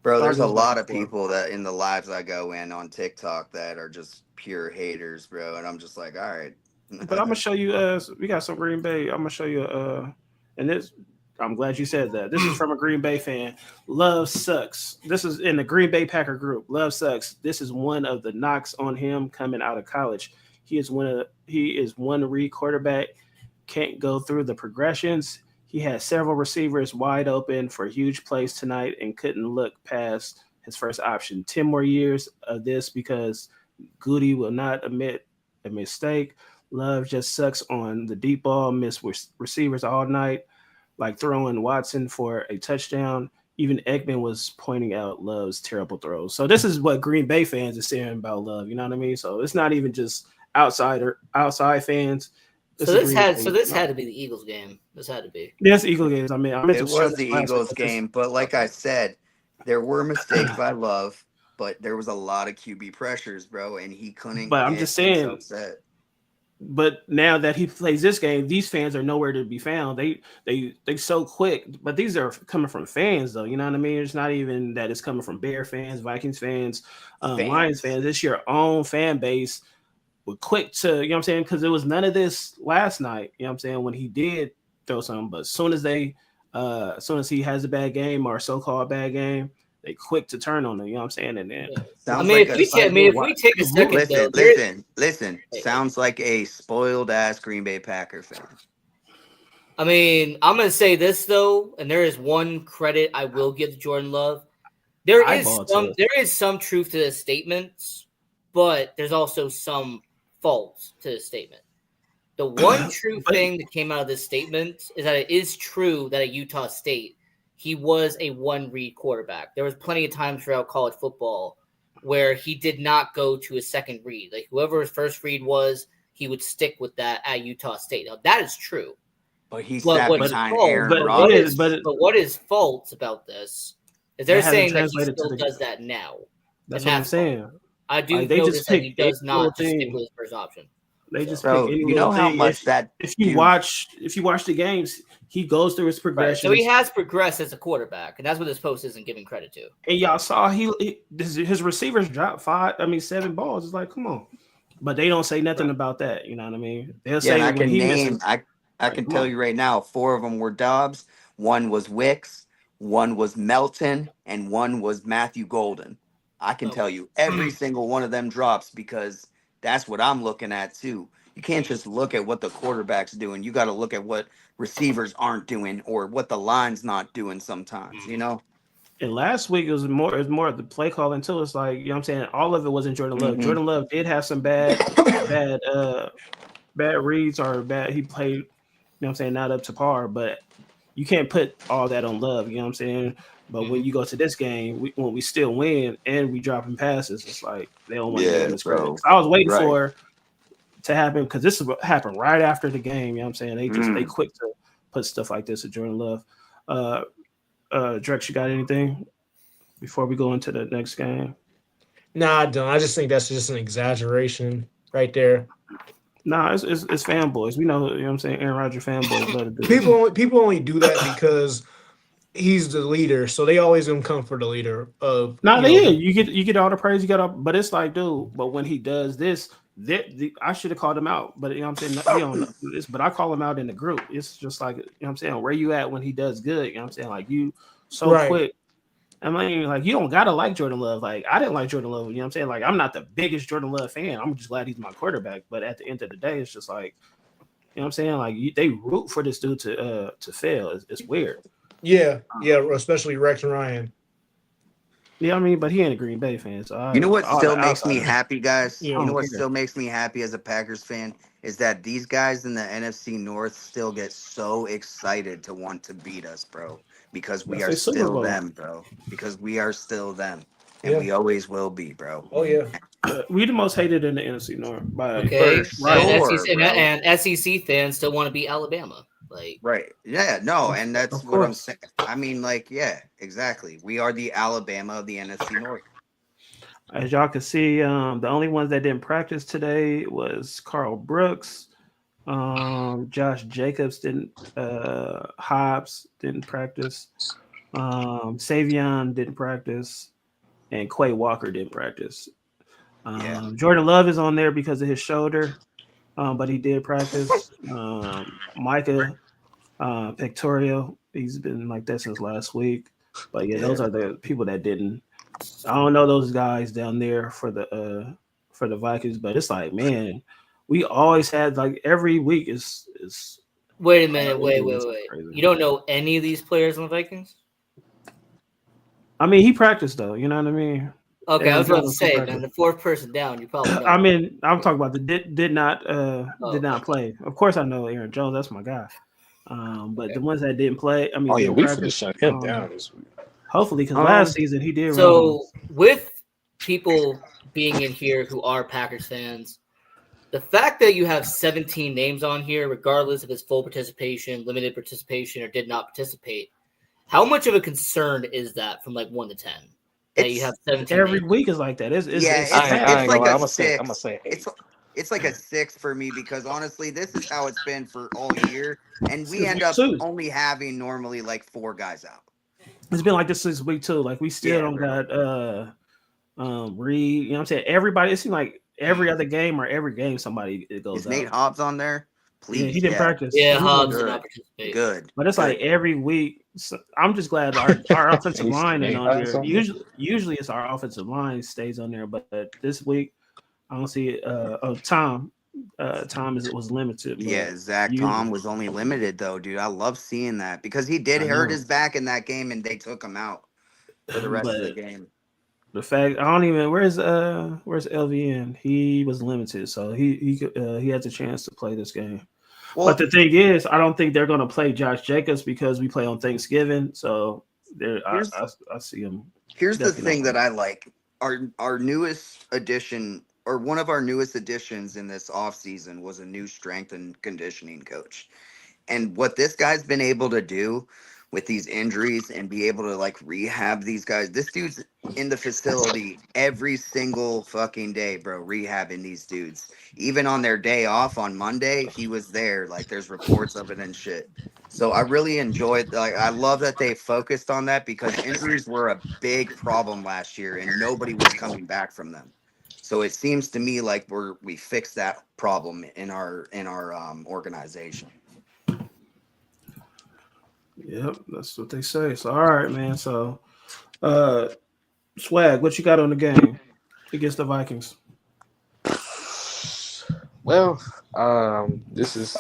Bro, there's a lot of people that in the lives I go in on TikTok that are just pure haters, bro. And I'm just like, all right. But I'm gonna show you. We got some Green Bay. I'm gonna show you. And this. I'm glad you said that. This is from a Green Bay fan. Love sucks. This is in the Green Bay Packer group. Love sucks. This is one of the knocks on him coming out of college. He is one read quarterback. Can't go through the progressions. He had several receivers wide open for huge plays tonight and couldn't look past his first option. 10 more years of this because Goody will not admit a mistake. Love just sucks on the deep ball, miss receivers all night, like throwing Watson for a touchdown. Even Ekman was pointing out Love's terrible throws. So this is what Green Bay fans are saying about Love. You know what I mean? So it's not even just outside fans. So this had to be the Eagles game. This had to be. Yes, Eagle games. I mean, it was the Eagles game, but like I said, there were mistakes by Love, but there was a lot of QB pressures, bro, and he couldn't. But I'm just saying. But now that he plays this game, these fans are nowhere to be found. They so quick. But these are coming from fans, though. You know what I mean? It's not even that it's coming from Bear fans, Vikings fans, Lions fans. It's your own fan base. We're quick to, you know what I'm saying? Because there was none of this last night, you know what I'm saying, when he did throw something. But as soon as he has a bad game or so-called bad game, they quick to turn on him, you know what I'm saying? And then if we take a second, listen. Sounds like a spoiled ass Green Bay Packer fan. I mean, I'm gonna say this though, and there is one credit I will give to Jordan Love. There is some truth to his statements, but there's also some faults to his statement. The one true thing that came out of this statement is that it is true that at Utah State, he was a one-read quarterback. There was plenty of times throughout college football where he did not go to a second read. Like whoever his first read was, he would stick with that at Utah State. Now that is true. But he sat behind Aaron Rodgers. But what is false about this is they're saying that he still does that now. That's what I'm saying. I do notice that he does not just stick with his first option. They just pick any you know how much that if you watch the games, he goes through his progression. Right. So he has progressed as a quarterback, and that's what this post isn't giving credit to. And y'all saw his receivers dropped 7 balls. It's like, come on. But they don't say nothing about that. You know what I mean? They'll say I can tell you right now, 4 of them were Dobbs, 1 was Wicks, 1 was Melton, and 1 was Matthew Golden. I can tell you every single one of them drops because that's what I'm looking at too. You can't just look at what the quarterback's doing. You got to look at what receivers aren't doing or what the line's not doing sometimes, you know? And last week it was more of the play calling too. It's like, you know what I'm saying? All of it wasn't Jordan Love. Mm-hmm. Jordan Love did have some bad reads or he played, you know what I'm saying, not up to par, but you can't put all that on Love, you know what I'm saying? But when you go to this game, when we still win and we dropping passes, it's like they don't want to give this credit. I was waiting for it to happen because this happened right after the game. You know what I'm saying? They quick to put stuff like this at Jordan Love. Drex, you got anything before we go into the next game? Nah, I don't. I just think that's just an exaggeration right there. Nah, it's fanboys. We know, you know what I'm saying? Aaron Rodgers fanboys. People only do that because he's the leader, so they always gonna come for the leader of. You get all the praise you got, but it's like, dude. But when he does this, I should have called him out. But you know what I'm saying, you don't know this, but I call him out in the group. It's just like, you know what I'm saying, where you at when he does good? You know what I'm saying, like you so quick. I mean, like you don't gotta like Jordan Love. Like I didn't like Jordan Love. You know what I'm saying? Like I'm not the biggest Jordan Love fan. I'm just glad he's my quarterback. But at the end of the day, it's just like, you know what I'm saying? Like they root for this dude to fail. It's weird. Yeah, especially Rex Ryan. Yeah, I mean, but he ain't a Green Bay fan. So you know what still makes me happy, guys? You know what still makes me happy as a Packers fan is that these guys in the NFC North still get so excited to want to beat us, bro. Because we are still them, bro. Because we are still them. And we always will be, bro. Oh, yeah. We the most hated in the NFC North. And SEC fans still want to beat Alabama. And that's what I'm saying. I mean, exactly. We are the Alabama of the NFC North. As y'all can see, the only ones that didn't practice today was Carl Brooks, Josh Jacobs didn't, Hobbs didn't practice, Savion didn't practice, and Quay Walker didn't practice. Jordan Love is on there because of his shoulder. But he did practice. Micah Pictorial, he's been like that since last week. But those are the people that didn't. I don't know those guys down there for the Vikings, but it's like, man, we always had like every week is. Wait a minute, wait. You don't know any of these players on the Vikings? I mean, he practiced though. You know what I mean? Okay, I Aaron was about to Jones say, correctly. man, the fourth person down, you probably know. I mean, I'm talking about the did not okay. play. Of course, I know Aaron Jones. That's my guy. But the ones that didn't play, I mean, Oh yeah, didn't we finna practice. shut him down this week. Hopefully, because last season he did. So with people being in here who are Packers fans, the fact that you have 17 names on here, regardless of his full participation, limited participation, or did not participate, how much of a concern is that from like 1 to 10? That you have 17 every names? week is like that. It's it's like a 6. I'm gonna say 8. It's like a 6 for me because honestly, this is how it's been for all year, and we Since end week up 2. only having normally like 4 guys out. It's been like this since week 2. Like we still don't got Reed. You know what I'm saying? Everybody. It seems like every other game or every game somebody it goes Is out. Nate Hobbs on there? Please. Yeah, he didn't practice. Yeah, He Hobbs was- did not participate. Good. But it's like every week. So I'm just glad our offensive line ain't on here. Usually it's our offensive line stays on there, but this week I don't see it. Tom was limited. Yeah, Zach Tom was only limited though, dude. I love seeing that because he did hurt his back in that game, and they took him out for the rest of the game. The fact I don't even where's LVN? He was limited, so he has a chance to play this game. Well, but the thing is, I don't think they're going to play Josh Jacobs because we play on Thanksgiving. So I see him. Here's the thing that I like: our newest addition, or one of our newest additions in this offseason, was a new strength and conditioning coach. And what this guy's been able to do with these injuries and be able to like rehab these guys. This dude's in the facility every single fucking day, bro, rehabbing these dudes. Even on their day off on Monday, he was there. Like there's reports of it and shit. So I really enjoyed, like, I love that they focused on that because injuries were a big problem last year and nobody was coming back from them. So it seems to me like we fixed that problem in our organization. Yep, that's what they say. So all right, man. So Swag, what you got on the game against the Vikings? Well, this is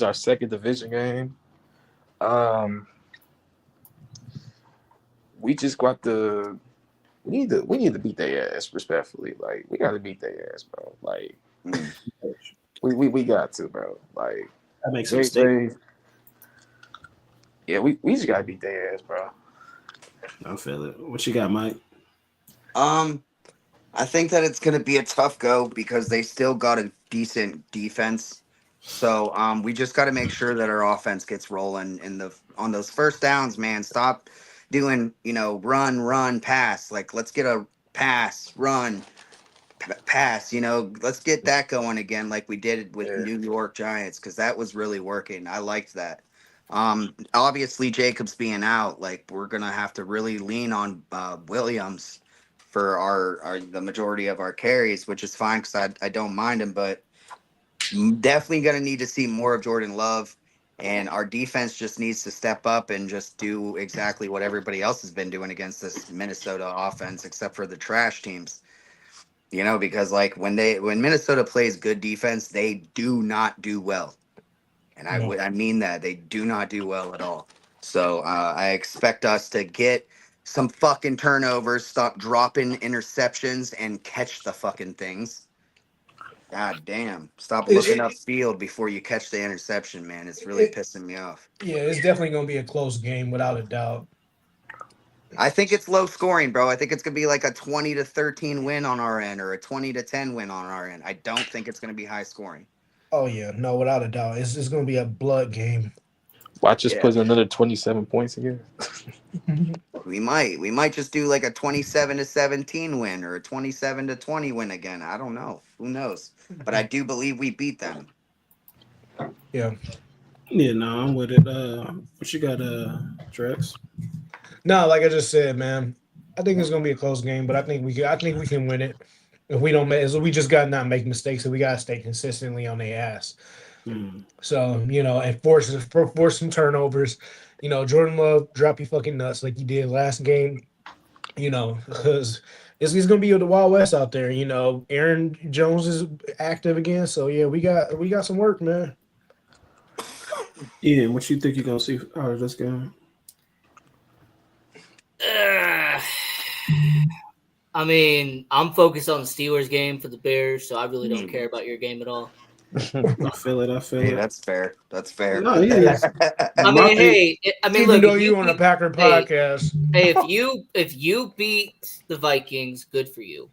our second division game. We just got we need to beat their ass respectfully. Like we got to beat their ass, bro. Like we got to, bro. Like that makes sense. Yeah, we just gotta beat their ass, bro. I feel it. What you got, Mike? I think that it's gonna be a tough go because they still got a decent defense. So we just got to make sure that our offense gets rolling on those first downs, man. Stop doing run, pass. Like let's get a pass, run, pass. Let's get that going again, like we did with New York Giants, because that was really working. I liked that. Obviously Jacobs being out, like we're gonna have to really lean on Williams for the majority of our carries, which is fine because I don't mind him, but definitely gonna need to see more of Jordan Love, and our defense just needs to step up and just do exactly what everybody else has been doing against this Minnesota offense, except for the trash teams. Because like when Minnesota plays good defense, they do not do well. And I mean that they do not do well at all. So I expect us to get some fucking turnovers, stop dropping interceptions, and catch the fucking things. God damn. Stop looking upfield before you catch the interception, man. It's really pissing me off. Yeah, it's definitely going to be a close game without a doubt. I think it's low scoring, bro. I think it's going to be like a 20-13 win on our end or a 20-10 win on our end. I don't think it's going to be high scoring. Oh, yeah. No, without a doubt. It's going to be a blood game. Watch us put another 27 points again. We might just do like a 27-17 win or a 27-20 win again. I don't know. Who knows? But I do believe we beat them. Yeah. Yeah, no, I'm with it. What you got, Drex? No, like I just said, man, I think it's gonna be a close game, but I think we can win it. If we don't make, we just gotta not make mistakes, and we gotta stay consistently on their ass. So and force some turnovers. Jordan Love, drop your fucking nuts like you did last game. Because it's gonna be the Wild West out there. Aaron Jones is active again, so yeah, we got some work, man. Ian, what you think you're gonna see out of this game? I mean, I'm focused on the Steelers game for the Bears, so I really don't care about your game at all. I feel it. Hey, that's fair. That's fair. No, it is. I My mean, thing, hey, Even look, though if you you on a beat, Packer podcast, hey, if you beat the Vikings, good for you.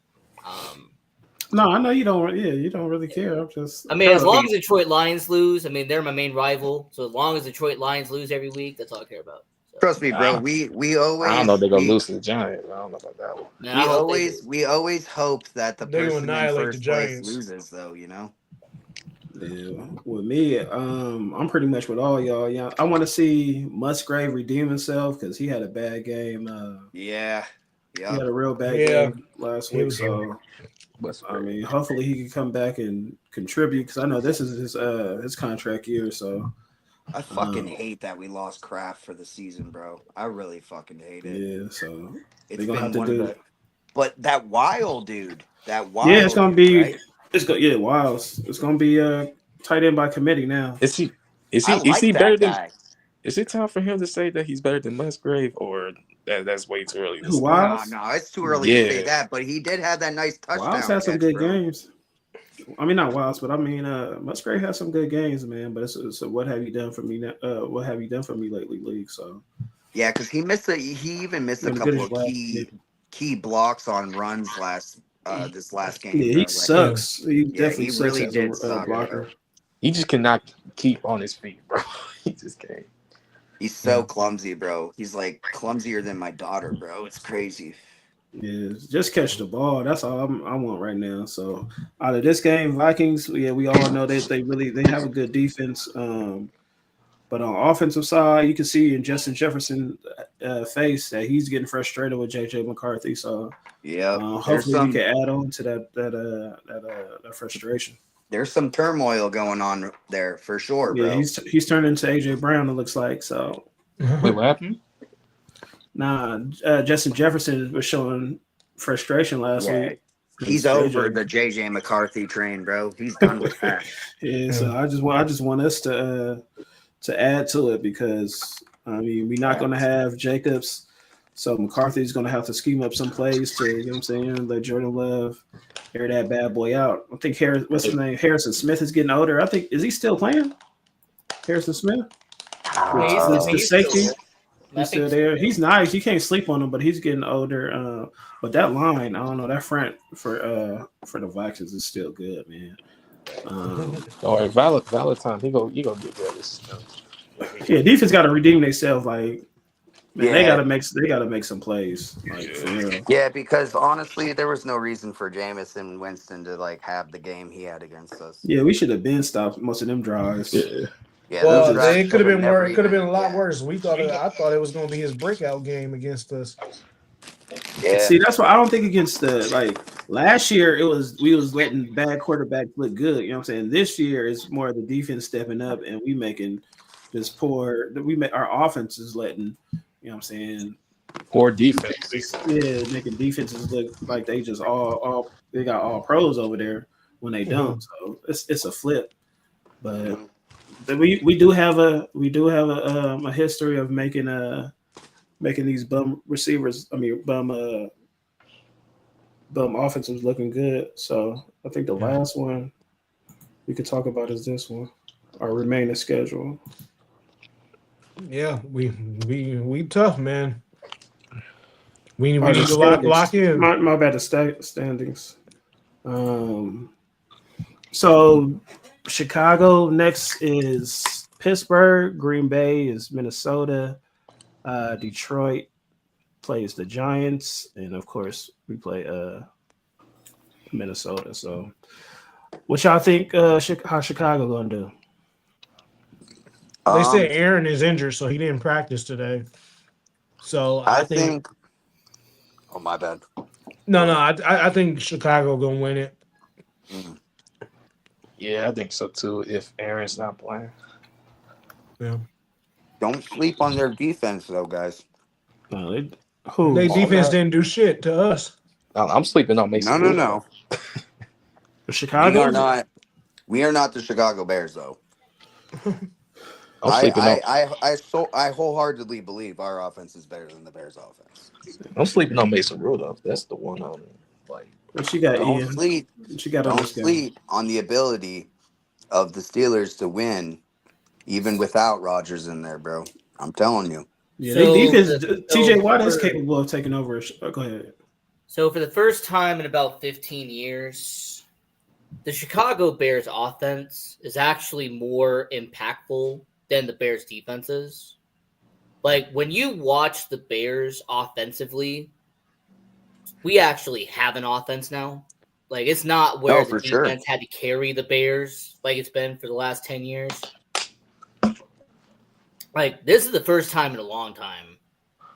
no, I know you don't. Yeah, you don't really care. I'm just. I I'm mean, trying as to long be. as Detroit Lions lose, I mean, they're my main rival. So as long as Detroit Lions lose every week, that's all I care about. So, Trust me, bro. I, We I don't know if always they're gonna lose to the Giants. I don't know about that one. man, I hope they do. we always hope that the they're gonna person in annihilate the first place Giants. loses, though. You know. Yeah, with me, I'm pretty much with all y'all. Yeah, I want to see Musgrave redeem himself because he had a bad game. Yeah. He Yep. had a real bad Yeah, game last he week. was. So But I mean, hopefully he can come back and contribute because I know this is his contract year. So I fucking um, hate that we lost Kraft for the season, bro. I really fucking hate it. yeah, so It's they're gonna have been to one of do. the. But that wild dude, Yeah, it's gonna be. right? Yeah, wow. It's gonna be tight end by committee now. is he? Is I he? Is like he better that than? guy. Is it time for him to say that he's better than Musgrave, or that's way too early to Who say? No, Wiles? no, it's too early to say Yeah, that. But he did have that nice Wiles touchdown had some catch, good bro. games. I mean, not Wiles, but I mean, Musgrave has some good games, man. But it's a what have you done for me? What have you done for me lately, league? So Yeah, because he even missed a when the good couple is of last. key blocks on runs this last game, Yeah, he bro. Like, Yeah, sucks. He yeah, definitely he sucks really as a did suck, bro. blocker. he just cannot keep on his feet, bro. He just can't. He's so clumsy, bro. He's like clumsier than my daughter, bro. It's crazy. Yeah, just catch the ball. That's all I want right now. So out of this game, Vikings, yeah, we all know that they have a good defense. But on offensive side, you can see in Justin Jefferson face that he's getting frustrated with JJ McCarthy. So Yep. hopefully we can add on to that frustration. There's some turmoil going on there for sure, Yeah, bro. he's turned into AJ Brown. It looks like so. Wait, what happened? Nah, Justin Jefferson was showing frustration last Yeah. week. He's over the JJ McCarthy train, bro. He's done with that. Yeah, so I just want us to add to it because I mean we're not going to have Jacobs, so McCarthy's going to have to scheme up some plays to you know what I'm saying, let Jordan Love air that bad boy out. I think what's his name, Harrison Smith is getting older. I think is he still playing? Harrison Smith, the safety. He's still there. He's nice. You can't sleep on him, but he's getting older. But that line, I don't know. That front for the Vikings is still good, man. All right, Valentine, he go get this. Yeah, defense got to redeem themselves. Like, man, Yeah. they got to make some plays. Like for real. Yeah, because honestly, there was no reason for Jameson Winston to like have the game he had against us. Yeah, we should have been stopped most of them drives. Yeah. Yeah, well, those drives it could have been never worse. It could have been a even- lot yeah. worse. I thought it was going to be his breakout game against us. Yeah. See, that's why I don't think against the like last year we was letting bad quarterbacks look good. You know what I'm saying? This year it's more of the defense stepping up and we making just poor. Our offense is letting you know what I'm saying. Poor defense. Yeah, making defenses look like they just all they got all pros over there when they don't. So it's a flip. But we do have a history of making these bum receivers. I mean bum offensives looking good. So I think the last one we could talk about is this one, our remaining schedule. Yeah, we tough, man. We need The to lock in. My bad. The standings. So Chicago next is Pittsburgh. Green Bay is Minnesota. Detroit plays the Giants, and of course we play Minnesota. So, what y'all think? How Chicago gonna do? They say Aaron is injured, so he didn't practice today. So I think. Oh my bad. No. I think Chicago gonna win it. Yeah, I think so too. If Aaron's not playing. Yeah. Don't sleep on their defense, though, guys. Who? Their defense didn't do shit to us. I'm sleeping on Mason. No. Chicago. We are not the Chicago Bears, though. I'm sleeping on. I wholeheartedly believe our offense is better than the Bears' offense. I'm sleeping on Mason Rudolph. That's the one I'm like. What you got, Don't Ian? sleep. What you got on Don't this game? sleep on the ability of the Steelers to win, even without Rodgers in there, bro. I'm telling you. Yeah, they So, defense. TJ Watt is for- capable of taking over. Go ahead. So for the first time in about 15 years, the Chicago Bears offense is actually more impactful than the Bears defenses. Like when you watch the Bears offensively, we actually have an offense now. Like it's not where No, the for sure. defense had to carry the Bears like it's been for the last 10 years. Like this is the first time in a long time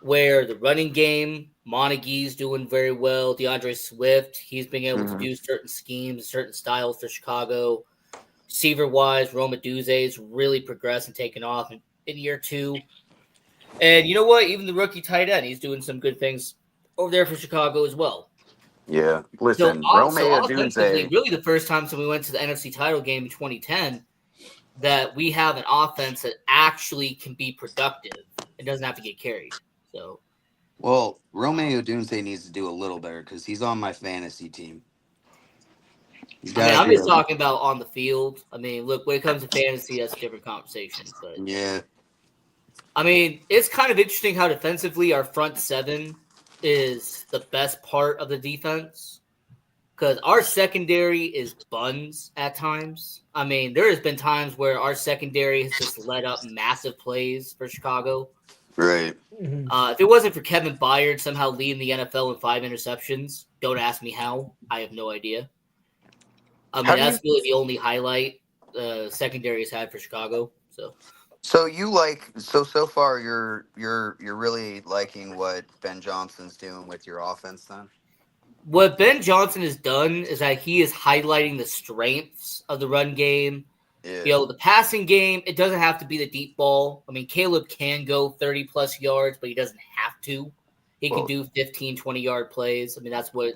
where the running game, Montague's doing very well. DeAndre Swift, he's been able to do certain schemes, certain styles for Chicago. Receiver wise, Roma Duze's really progressed and taken off in year 2. And you know what? Even the rookie tight end, he's doing some good things over there for Chicago as well. Yeah. So, Listen, so Romeo offensively, Dunze. really the first time since we went to the NFC title game in 2010 that we have an offense that actually can be productive and doesn't have to get carried. So, Well, Romeo Dunze needs to do a little better because he's on my fantasy team. He's I mean, got to I'm just do talking about on the field. I mean, look, when it comes to fantasy, that's a different conversation. But it. Yeah. I mean, it's kind of interesting how defensively our front seven is the best part of the defense because our secondary is buns at times. I mean, there has been times where our secondary has just let up massive plays for Chicago. Right. If it wasn't for Kevin Byard somehow leading the NFL in 5 interceptions, don't ask me how. I have no idea. I mean, that's really the only highlight secondary has had for Chicago. So you like so far you're really liking what Ben Johnson's doing with your offense then? what Ben Johnson has done is that he is highlighting the strengths of the run game. Yeah. You know, the passing game, it doesn't have to be the deep ball. I mean, Caleb can go 30 plus yards, but he doesn't have to. He can do 15, 20-yard plays. I mean, that's what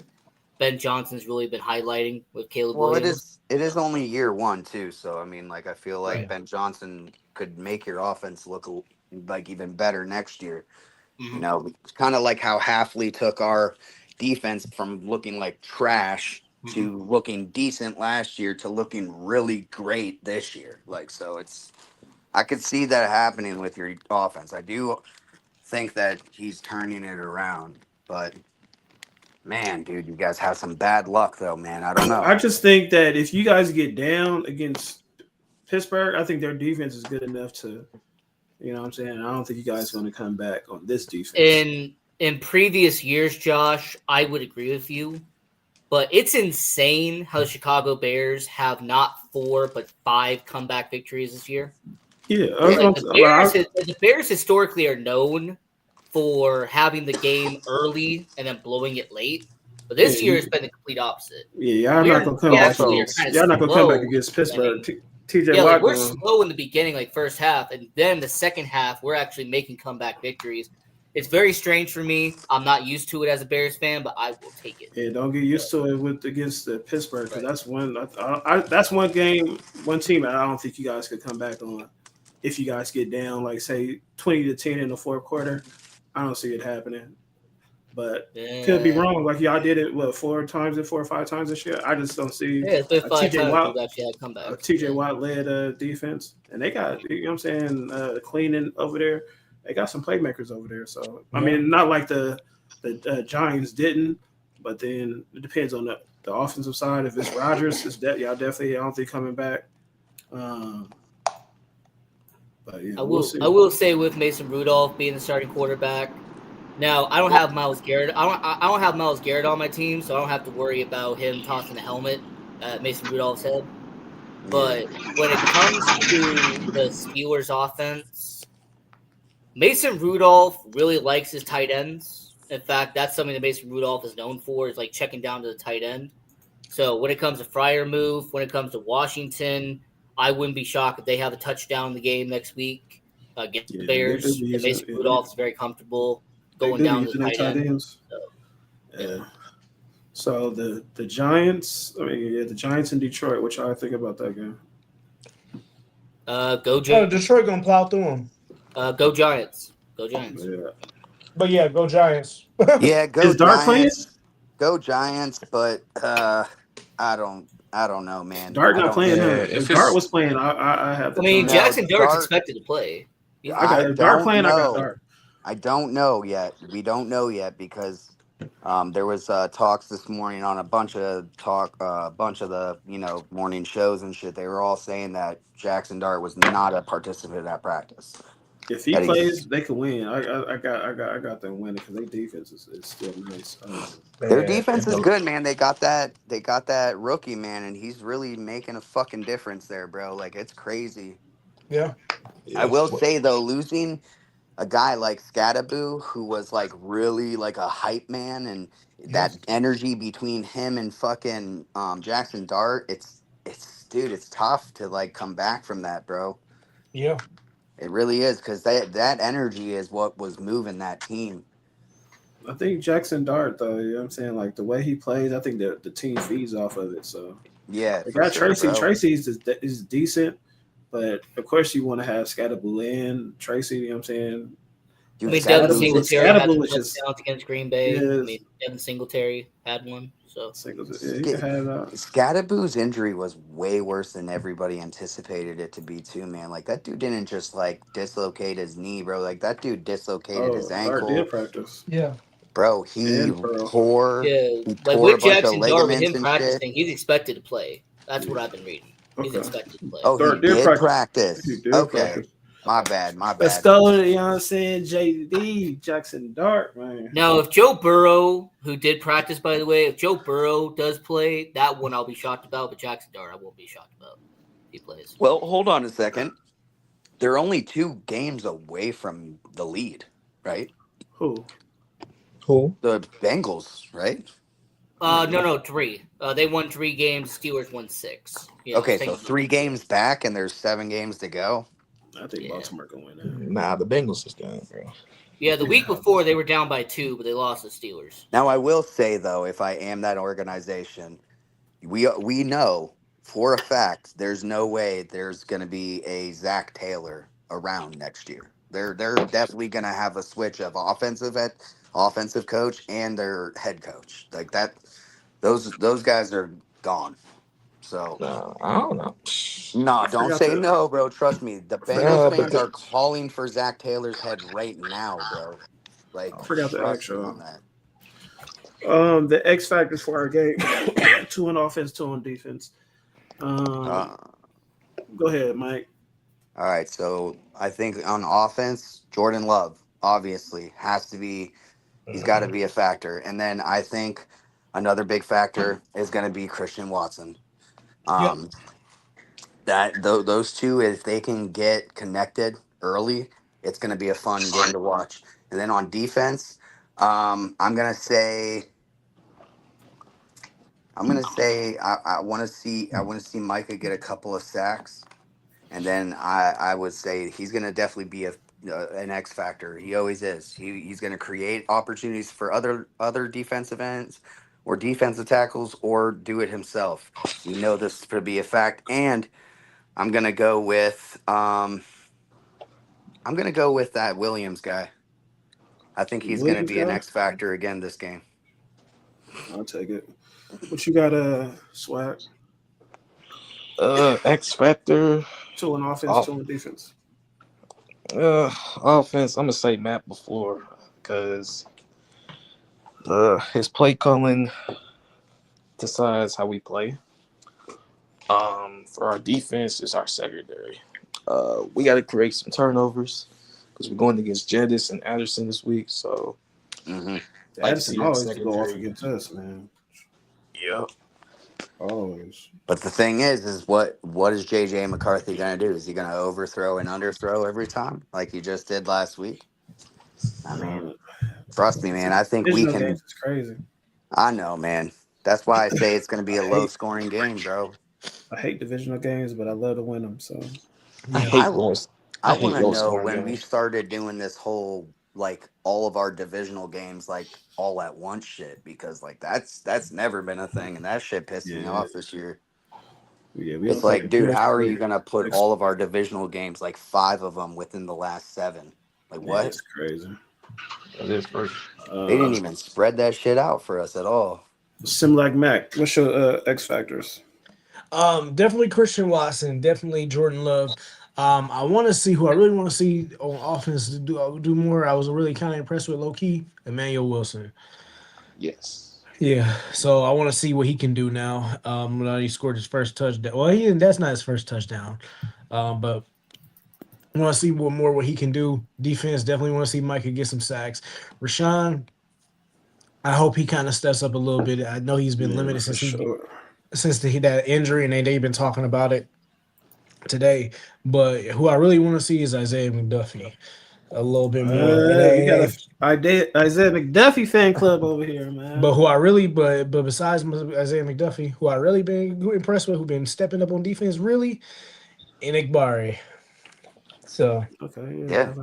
Ben Johnson's really been highlighting with Caleb Williams. It is only year 1 too, so I mean, like I feel like Right. Ben Johnson could make your offense look like even better next year. Mm-hmm. You know, it's kind of like how Halfley took our defense from looking like trash to looking decent last year to looking really great this year. Like, so I could see that happening with your offense. I do think that he's turning it around, but man, dude, you guys have some bad luck though, man. I don't know. I just think that if you guys get down against Pittsburgh, I think their defense is good enough to, you know what I'm saying? I don't think you guys are going to come back on this defense. In previous years, Josh, I would agree with you. But it's insane how the Chicago Bears have not 4 but 5 comeback victories this year. Yeah, Like the Bears historically are known for having the game early and then blowing it late. But this year it's been the complete opposite. Yeah, y'all not gonna come back. Y'all not gonna come back against Pittsburgh. I mean, TJ Watt. Like we're slow in the beginning, like first half, and then the second half we're actually making comeback victories. It's very strange for me. I'm not used to it as a Bears fan, but I will take it. Yeah, don't get used to it against the Pittsburgh because that's one game, one team that I don't think you guys could come back on. If you guys get down, like say 20-10 in the fourth quarter, I don't see it happening. But could be wrong. Like y'all did it 4 or 5 times this year. I just don't see. Yeah, it's been 5 times Watt, we've actually had comebacks. TJ Watt led defense, and they got you know what I'm saying cleaning over there. They got some playmakers over there. So I mean, not like the Giants didn't, but then it depends on the offensive side. If it's Rodgers, y'all definitely I don't think coming back. But yeah, I will say with Mason Rudolph being the starting quarterback. Now I don't have Myles Garrett. I don't have Myles Garrett on my team, so I don't have to worry about him tossing the helmet at Mason Rudolph's head. But when it comes to the Steelers' offense, Mason Rudolph really likes his tight ends. In fact, that's something that Mason Rudolph is known for, is like checking down to the tight end. So when it comes to Fryer move, when it comes to Washington, I wouldn't be shocked if they have a touchdown in the game next week against the Bears. And Mason Rudolph is very comfortable going down to the tight end. So the Giants, the Giants in Detroit, what y'all think about that game? Go Oh, Detroit gonna plow through them. Go Giants. Go Giants. Yeah. But yeah, go Giants. Yeah, go Is Dart playing? Giants. Go Giants, but I don't know, man. Dart I not don't playing, Yeah, huh? if If Dart it's was playing, I have I to mean, try. no Jackson Dart's Dart. expected to play. He's I got I if Dart don't playing, I got know. Dart. I don't know yet. We don't know yet because there was talks this morning on a bunch of the morning shows and shit. They were all saying that Jackson Dart was not a participant at practice. If he That plays, he's they could win. I got them winning because their defense is still nice. their Yeah, defense is good, man. They got that rookie, man, and he's really making a fucking difference there, bro. Like it's crazy. yeah, I yeah. will say though, losing a guy like Scadaboo, who was like really like a hype man, and yeah, that energy between him and fucking Jackson Dart, it's dude, it's tough to like come back from that, bro. yeah. It really is because that energy is what was moving that team. I think Jackson Dart, though, you know what I'm saying? Like the way he plays, I think the team feeds off of it. So Yeah, they for got sure, Tracy. bro. Tracy is decent, but of course you want to have Scatterboo and Tracy, you know what I'm saying? I Dude, mean, Devin Scatterboo, Singletary had some Scatterboo is just touchdowns against Green Bay. I is mean, Devin Singletary had one. So singles. Yeah, he can have Scadaboo's injury was way worse than everybody anticipated it to be too, man. Like that dude didn't just like dislocate his knee, bro. Like that dude dislocated his Dart did ankle. practice Yeah. Bro, he and Pearl. tore yeah, he like tore a with bunch of Jackson Dart, with ligaments him and shit. practicing, he's expected to play. That's what Yeah. I've been reading. He's Okay. expected to play. Oh, he Dart did did practice. He practice. did Okay. practice. My Okay. bad, my Let's bad. go, you know what I'm saying? JD, Jackson Dart, man. Now, if Joe Burrow, who did practice, by the way, if Joe Burrow does play, that one I'll be shocked about. But Jackson Dart, I won't be shocked about if he plays. Well, hold on a second. They're only 2 games away from the lead, right? Who? Cool. The Bengals, right? No, 3. They won 3 games. Steelers won 6. Yeah, Okay, so same. 3 games back and there's 7 games to go. I think Yeah, Baltimore can win that. Nah, the Bengals is down, bro. yeah. The week before they were down by 2, but they lost the Steelers. Now, So I will say though, if I am that organization, we know for a fact there's no way there's going to be a Zach Taylor around next year. They're definitely going to have a switch of offensive coach and their head coach. Like that, those guys are gone. So Nah, I don't know. no, I don't forgot say to no, bro. Trust me, the I forgot Bengals Nah, to but fans ask. are calling for Zach Taylor's head right now, bro. Like, I forgot to ask trust me y'all. on that. The X factors for our game: 2 on offense, 2 on defense. Uh, Go ahead, Mike. all right, so I think on offense, Jordan Love obviously has to be. He's got to be a factor, and then I think another big factor is going to be Christian Watson. Yep. Um, those two, if they can get connected early, it's going to be a fun game to watch. And then on defense, I'm gonna say I want to see Micah get a couple of sacks, and then I would say he's gonna definitely be an X factor. He always is. He's gonna create opportunities for other defensive ends or defensive tackles or do it himself. We know this to be a fact, and I'm gonna go with that Williams guy. I think he's gonna Williams be an guy. X factor again this game. I'll take it. What you got? Swag. X Factor. 2 on offense, 2 Off, on defense. offense. I'm gonna say Matt before because his play calling decides how we play. For our defense, it's our secondary. We got to create some turnovers because we're going against Jettis and Anderson this week. So, Hmm like to see Addison that always to go off secondary. against us, man. Yep. Always. But the thing is what is JJ McCarthy gonna do? Is he gonna overthrow and underthrow every time like he just did last week? I mean, Uh, trust me, man. I think we Divisional can. games is crazy. I know, man. That's why I say it's gonna be I a low hate scoring game, bro. I hate divisional games, but I love to win them. So I Yeah. hate I low. I I want hate to low know scoring when we games. started doing this whole like all of our divisional games like all at once shit because like that's never been a thing and that shit pissed me yeah, off this year. Yeah, we It's don't take like, a dude, chance how are to you gonna put all of our divisional games, like 5 of them, within the last 7? Like, Yeah, what? it's crazy. That is crazy. They didn't even spread that shit out for us at all. Simlac Mac, what's your X factors? Definitely Christian Watson, definitely Jordan Love. I want to see who I really want to see on offense to do more. I was really kind of impressed with low key Emmanuel Wilson. Yes. Yeah, so I want to see what he can do now. Now he scored his first touchdown. Well, that's not his first touchdown, but I want to see what he can do. Defense definitely want to see Micah get some sacks. Rashawn, I hope he kind of steps up a little bit. I know he's been Yeah, limited for sure. since that injury, and they've been talking about it today. But who I really want to see is Isaiah McDuffie a little bit more. We got a Isaiah McDuffie fan club over here, man. But who I really, but besides Isaiah McDuffie, who I really been impressed with, who been stepping up on defense, really, Enigbari. So Okay, yeah, Yeah,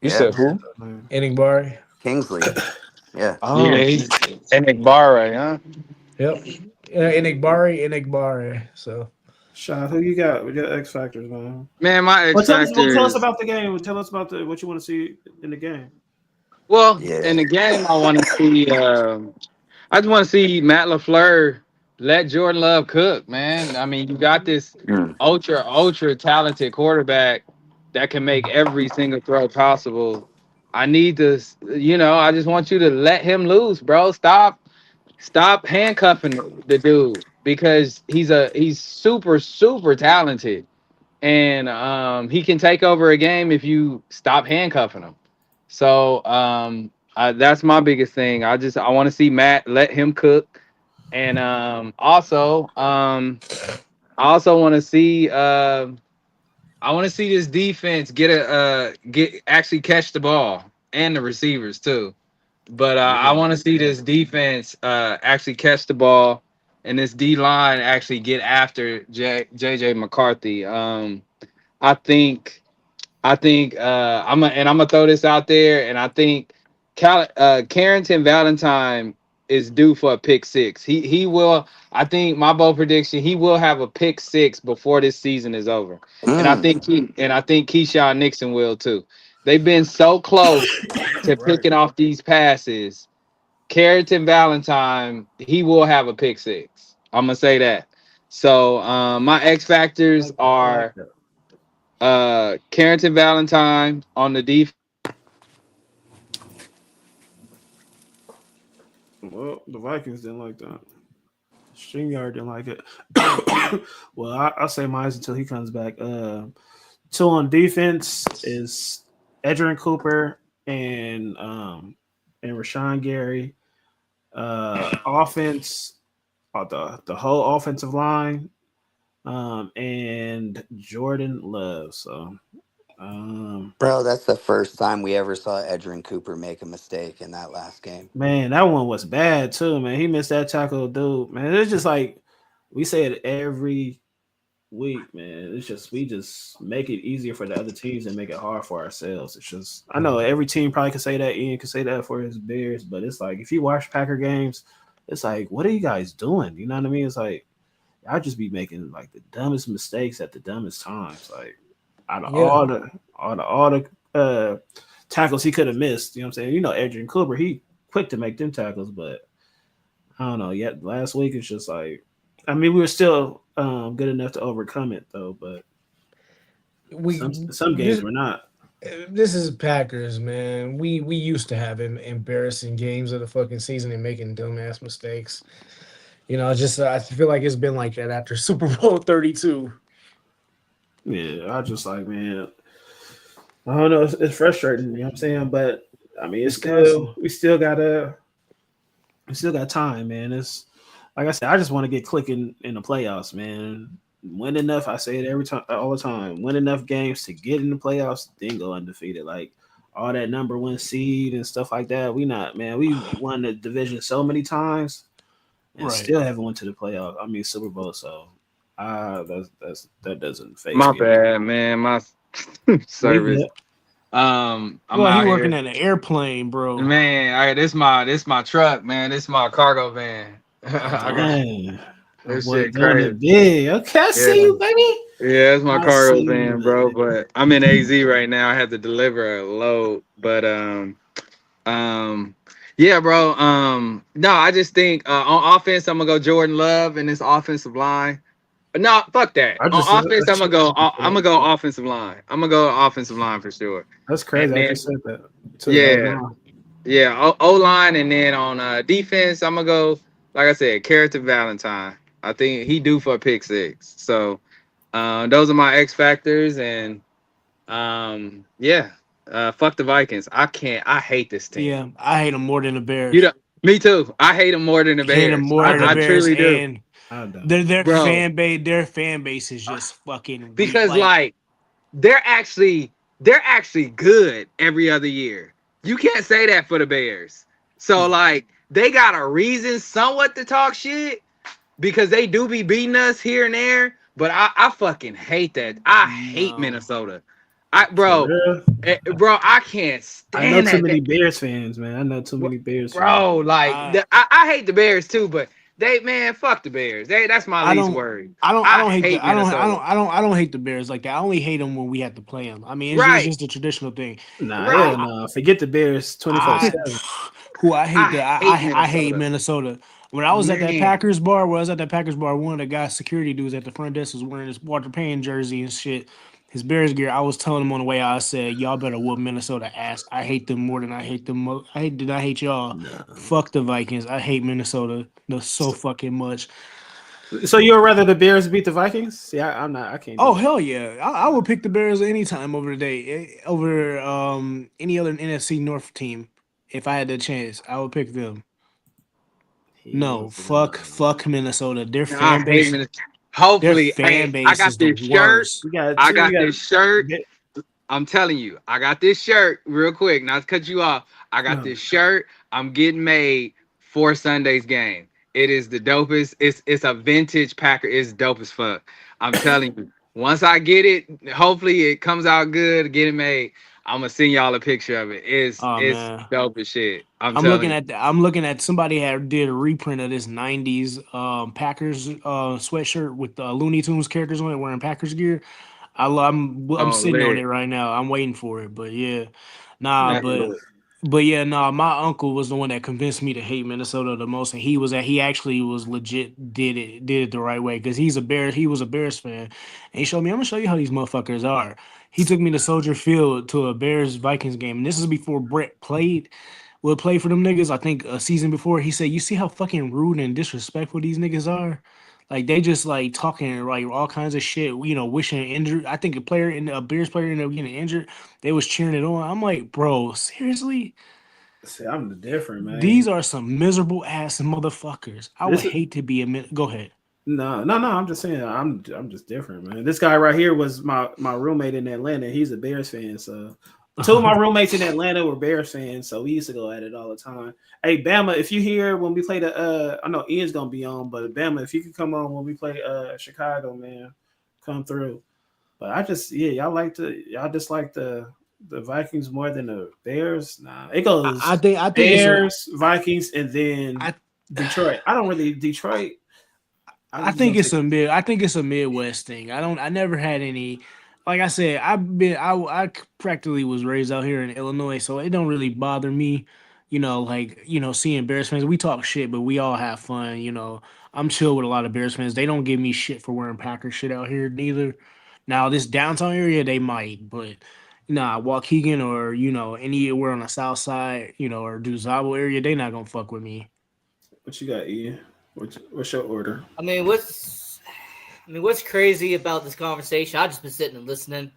You yeah. said who? man. Enigbari, Kingsley. Yeah. Oh, Yeah, he's and Igbara, huh? yep, Enigbari. So Shot, who you got with your X factors, man? Man, my Well, X tell us factors. about the game. Tell us about what you want to see in the game. Well, in Yeah. the game, I want to see. I just want to see Matt LaFleur let Jordan Love cook, man. I mean, you got this Mm. ultra talented quarterback that can make every single throw possible. I need to, I just want you to let him loose, bro. Stop handcuffing the dude because he's super talented, and he can take over a game if you stop handcuffing him. So that's my biggest thing. I want to see Matt let him cook, and I also want to see I want to see this defense get actually catch the ball and the receivers too. But I want to see this defense actually catch the ball and this D line actually get after JJ McCarthy. I think I'm gonna throw this out there, and I think Carrington Valentine is due for a pick six. He will. I think my bold prediction, he will have a pick six before this season is over, and I Mm. think Keyshawn Nixon will too. They've been so close to right. picking off these passes. Carrington Valentine, he will have a pick six. I'm gonna say that. So my X factors I like are that. Carrington Valentine on the defense. Well, the Vikings didn't like that. StreamYard didn't like it. Well, I'll say mine until he comes back. Two on defense is Edgerrin Cooper and Rashawn Gary. Offense, the whole offensive line, and Jordan Love. So, Bro, that's the first time we ever saw Edgerrin Cooper make a mistake in that last game. man, that one was bad too, man. He missed that tackle, dude. Man, it's just like we say it every week, man. It's just we just make it easier for the other teams and make it hard for ourselves. It's just I know every team probably could say that. Ian could say that for his Bears, but it's like if you watch Packer games, it's like what are you guys doing? You know what I mean? It's like I just be making like the dumbest mistakes at the dumbest times. Like out of Yeah, all the tackles he could have missed. You know what I'm saying? You know, Adrian Cooper, he quick to make them tackles, but I don't know. Yet last week it's just like I mean, we were still good enough to overcome it though, but we some games this were not. this is Packers, man. We used to have embarrassing games of the fucking season and making dumbass mistakes. Just I feel like it's been like that after Super Bowl 32. Yeah, I just like man, I don't know. It's frustrating, you know what I'm saying? But I mean, it's Wisconsin. still we still got time, man. It's like I said, I just want to get clicking in the playoffs, man. Win enough. I say it every time, all the time. Win enough games to get in the playoffs, then go undefeated. Like all that number one seed and stuff like that. We not, man. We won the division so many times and Right. still haven't went to the playoff. I mean Super Bowl. So that doesn't phase My me. bad, man. My We service. good. I'm Well, he out working here, at an airplane, bro. man. All right, this my truck, man. This my cargo van. I got Dang. This Boy, shit doing crazy. it big. Okay, I Yeah. see you, baby. Yeah, it's my I see Cardinals you, fan, bro. man. But I'm in AZ right now. I had to deliver a load. But yeah, bro. No, I just think on offense, I'm gonna go Jordan Love and this offensive line. No, fuck that. I On just said offense, that shit. I'm gonna go offensive line. I'm gonna go offensive line for sure. That's crazy. And I then just said that too. Oh yeah, no. yeah, O line, and then on defense, I'm gonna go like I said, Carrot Valentine. I think he due for a pick six. So those are my X factors, and yeah, fuck the Vikings. I can't. I hate this team. Yeah, I hate them more than the You Bears. know, me too. I hate them more than the Hate them Bears. more I than the I don't. Bears, truly do, and I don't. their bro. fan base is just fucking weak. Because like they're actually good every other year. You can't say that for the Bears. So like they got a reason somewhat to talk shit because they do be beating us here and there. But I fucking hate that. I hate No, Minnesota. For real. Bro, I can't I know stand too that. many Bears fans, man. I know too many Bears fans. Bro, like I I hate the Bears too, but man, fuck the Bears. That's my I least don't. worry. I I don't hate the hate Minnesota. I don't hate the Bears like that. I only hate them when we have to play them. I mean, it's Right, just a traditional thing. Nah, hell right. no. Forget the Bears 24/7. Who I hate I the hate I hate Minnesota. Minnesota. When I was at that Man, Packers bar, one of the guys security dudes at the front desk was wearing his Walter Payton jersey and shit, his Bears gear. I was telling him on the way out, I said, "Y'all better whoop Minnesota ass. I hate them more than I hate them. I hate y'all. Nah. Fuck the Vikings. I hate Minnesota so fucking much. So you'd rather the Bears beat the Vikings? Yeah, I'm not. I can't do Oh that. hell yeah! I would pick the Bears anytime over the day over any other NFC North team. If I had the chance, I would pick them. No, Hell no. fuck Minnesota. I hate Minnesota. Hopefully, hey, I Is got the this shirt. worst. We got I two. got We got. this shirt. I'm telling you, I got this shirt real quick. Not to cut you off. I got No. this shirt. I'm getting made for Sunday's game. It is the dopest. It's a vintage Packer. It's dope as fuck. I'm telling you. Once I get it, hopefully it comes out good. Get it made. I'm gonna send y'all a picture of it. Oh It's man. dope as shit. I'm telling you. I'm looking at somebody had did a reprint of this '90s Packers sweatshirt with Looney Tunes characters on it, wearing Packers gear. I'm Oh, sitting on it lit. right now. I'm waiting for it, but yeah, nah, That's lit. but yeah, nah. My uncle was the one that convinced me to hate Minnesota the most, and he actually was legit did it the right way because he was a Bears fan, and he showed me. I'm gonna show you how these motherfuckers are. He took me to Soldier Field to a Bears Vikings game, and this is before Brett would play for them niggas. I think a season before, he said, "You see how fucking rude and disrespectful these niggas are." Like they just like talking like all kinds of shit, wishing injured. I think a Bears player ended up getting injured. They was cheering it on. I'm like, bro, seriously? See, I'm the different These man. are some miserable ass motherfuckers. I would This is hate to be Go ahead. no. I'm just saying. I'm just different, man. This guy right here was my roommate in Atlanta. He's a Bears fan, so two of my roommates in Atlanta were Bears fans, so we used to go at it all the time. Hey, Bama, if you here when we play I know Ian's gonna be on, but Bama, if you could come on when we play Chicago, man, come through. But y'all just like the Vikings more than the Bears. Nah, it goes I think it's a Bears, Vikings, and then I Detroit. I don't really Detroit. I I'm just think gonna it's take a mid. I think it's a Midwest thing. I never had any. Like I said, I practically was raised out here in Illinois, so it don't really bother me. Seeing Bears fans. We talk shit, but we all have fun. I'm chill with a lot of Bears fans. They don't give me shit for wearing Packer shit out here neither. Now this downtown area, they might, but Waukegan or anywhere on the south side, or Duzabo area, they not gonna fuck with me. what you got, Ian. What's your order? What's crazy about this conversation? I've just been sitting and listening.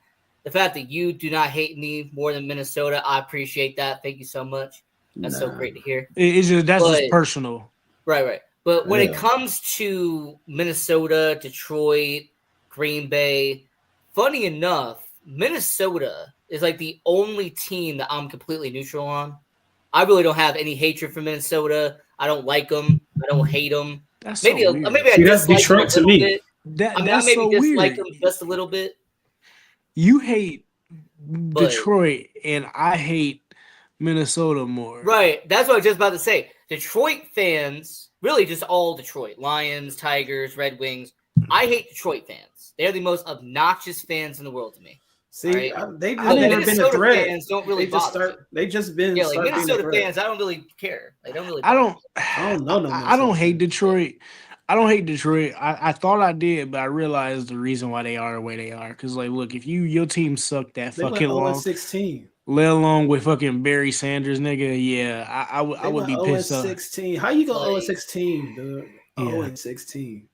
The fact that you do not hate me more than Minnesota, I appreciate that. Thank you so much. That's so Nah, great to hear. It's just that's just But personal. right. But when it yeah. comes to Minnesota, Detroit, Green Bay, funny enough, Minnesota is like the only team that I'm completely neutral on. I really don't have any hatred for Minnesota. I don't like them. I don't hate them. That's so Maybe weird. I See, that's dislike them a Detroit to little me. bit. I That's maybe so dislike weird. them just a little bit, You hate but Detroit and I hate Minnesota more. right. That's what I was just about to say. Detroit fans, really just all Detroit, Lions, Tigers, Red Wings. I hate Detroit fans. They're the most obnoxious fans in the world to me. See, Right? they've So never been a Minnesota threat. fans don't really They just bother me. start. They just been Yeah, like start being a Minnesota threat. fans, I don't really care. They don't really. I don't. I don't know no I don't Minnesota hate fans. Detroit. I don't hate Detroit. I thought I did, but I realized the reason why they are the way they are. Because, like, look, if your team sucked that They went fucking 0 long, 16. let alone with fucking Barry Sanders, nigga, yeah, I They would went be 0 pissed off. 16. How you go 0 Like- 16, dude? Yeah. 0 16.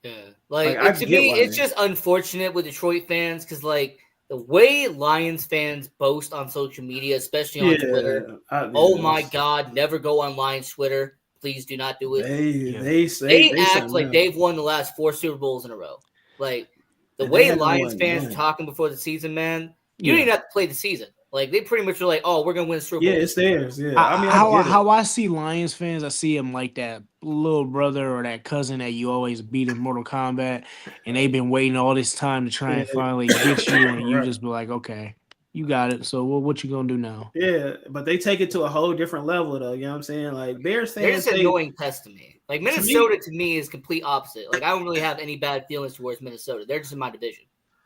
Yeah, like I to get me, why it's they- just unfortunate with Detroit fans because like the way Lions fans boast on social media, especially on Twitter. Oh my God! Never go on Lions Twitter. Please do not do it. They act something like else. they've won the last 4 Super Bowls in a row. Like the And they way haven't Lions won fans are one. talking before the season, man. You don't even have to play the season. Like they pretty much are like, "Oh, we're gonna win the Super Bowl." Yeah, it's theirs. Yeah, I mean, how I see Lions fans, I see them like that little brother or that cousin that you always beat in Mortal Kombat, and they've been waiting all this time to try and finally get you, and you just be like, okay, you got it. So what you gonna do now? Yeah, but they take it to a whole different level, though. You know what I'm saying? Like Bears They're fans, just annoying pest to me. Like To me- Minnesota to me is complete opposite. Like I don't really have any bad feelings towards Minnesota. They're just in my division.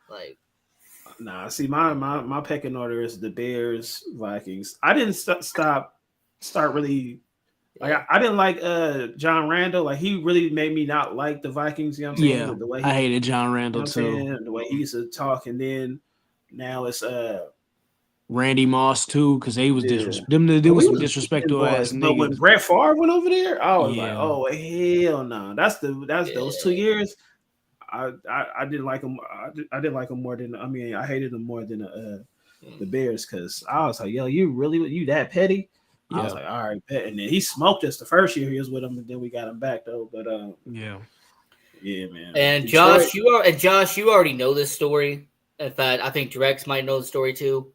Like Nah, see, my pecking order is the Bears, Vikings. I didn't start really. Like I didn't like John Randall. Like he really made me not like the Vikings. You know what I'm saying? Yeah, The way I hated John Randall too. The way he used to talk, and then now it's Randy Moss too, because they was Yeah. there was some We disrespectful boys, ass but when niggas. Brett Favre went over there, I was like, Yeah. oh hell no. That's those 2 years. I didn't like him. I didn't like him more than I hated him more than the Bears because I was like, yo, you that petty? I was like, all right, bet. And then he smoked us the first year he was with him, and then we got him back though. But yeah, man. And Detroit, Josh, you already know this story. In fact, I think Drex might know the story too.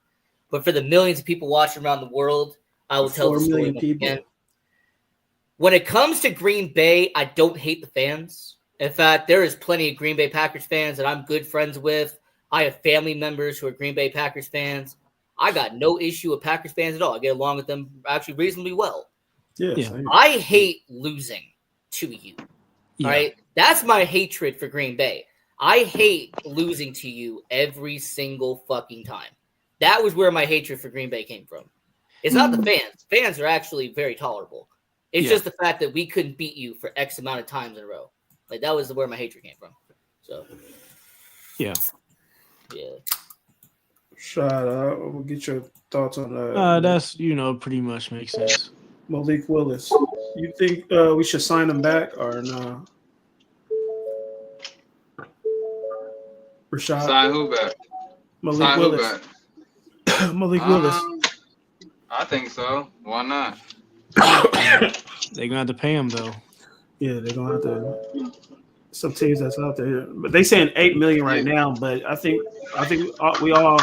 But for the millions of people watching around the world, I will tell the 4 story million once people. again. When it comes to Green Bay, I don't hate the fans. In fact, there is plenty of Green Bay Packers fans that I'm good friends with. I have family members who are Green Bay Packers fans. I got no issue with Packers fans at all. I get along with them actually reasonably well. Yeah. I hate losing to you. All right? That's my hatred for Green Bay. I hate losing to you every single fucking time. That was where my hatred for Green Bay came from. It's not the fans. Fans are actually very tolerable. It's just the fact that we couldn't beat you for X amount of times in a row. Like that was where my hatred came from. So, yeah. Shout out. We'll get your thoughts on that. That's pretty much makes sense. Malik Willis. You think we should sign him back or no? Rashad. Sign who back? Malik Sign who Willis. back? Malik Willis. I think so. Why not? They're gonna have to pay him though. Yeah, they're gonna have to. Some teams that's out there, but they saying $8 million right now. But I think we all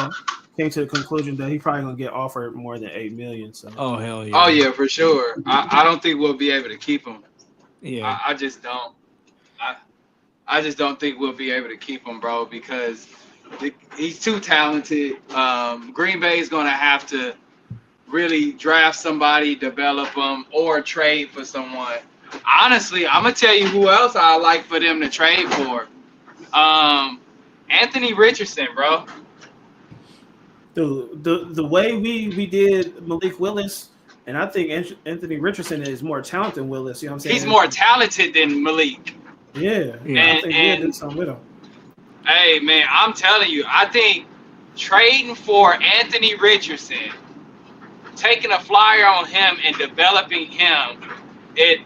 came to the conclusion that he probably gonna get offered more than $8 million. So. Oh hell yeah. Oh yeah, for sure. I don't think we'll be able to keep him. Yeah. I just don't. I just don't think we'll be able to keep him, bro, because he's too talented. Green Bay is gonna have to really draft somebody, develop them, or trade for someone. Honestly, I'm gonna tell you who else I like for them to trade for. Anthony Richardson, bro. The way we did Malik Willis, and I think Anthony Richardson is more talented than Willis. You know what I'm saying? He's more talented than Malik. Yeah. I think we'll do something with him. Hey man, I'm telling you, I think trading for Anthony Richardson, taking a flyer on him and developing him, it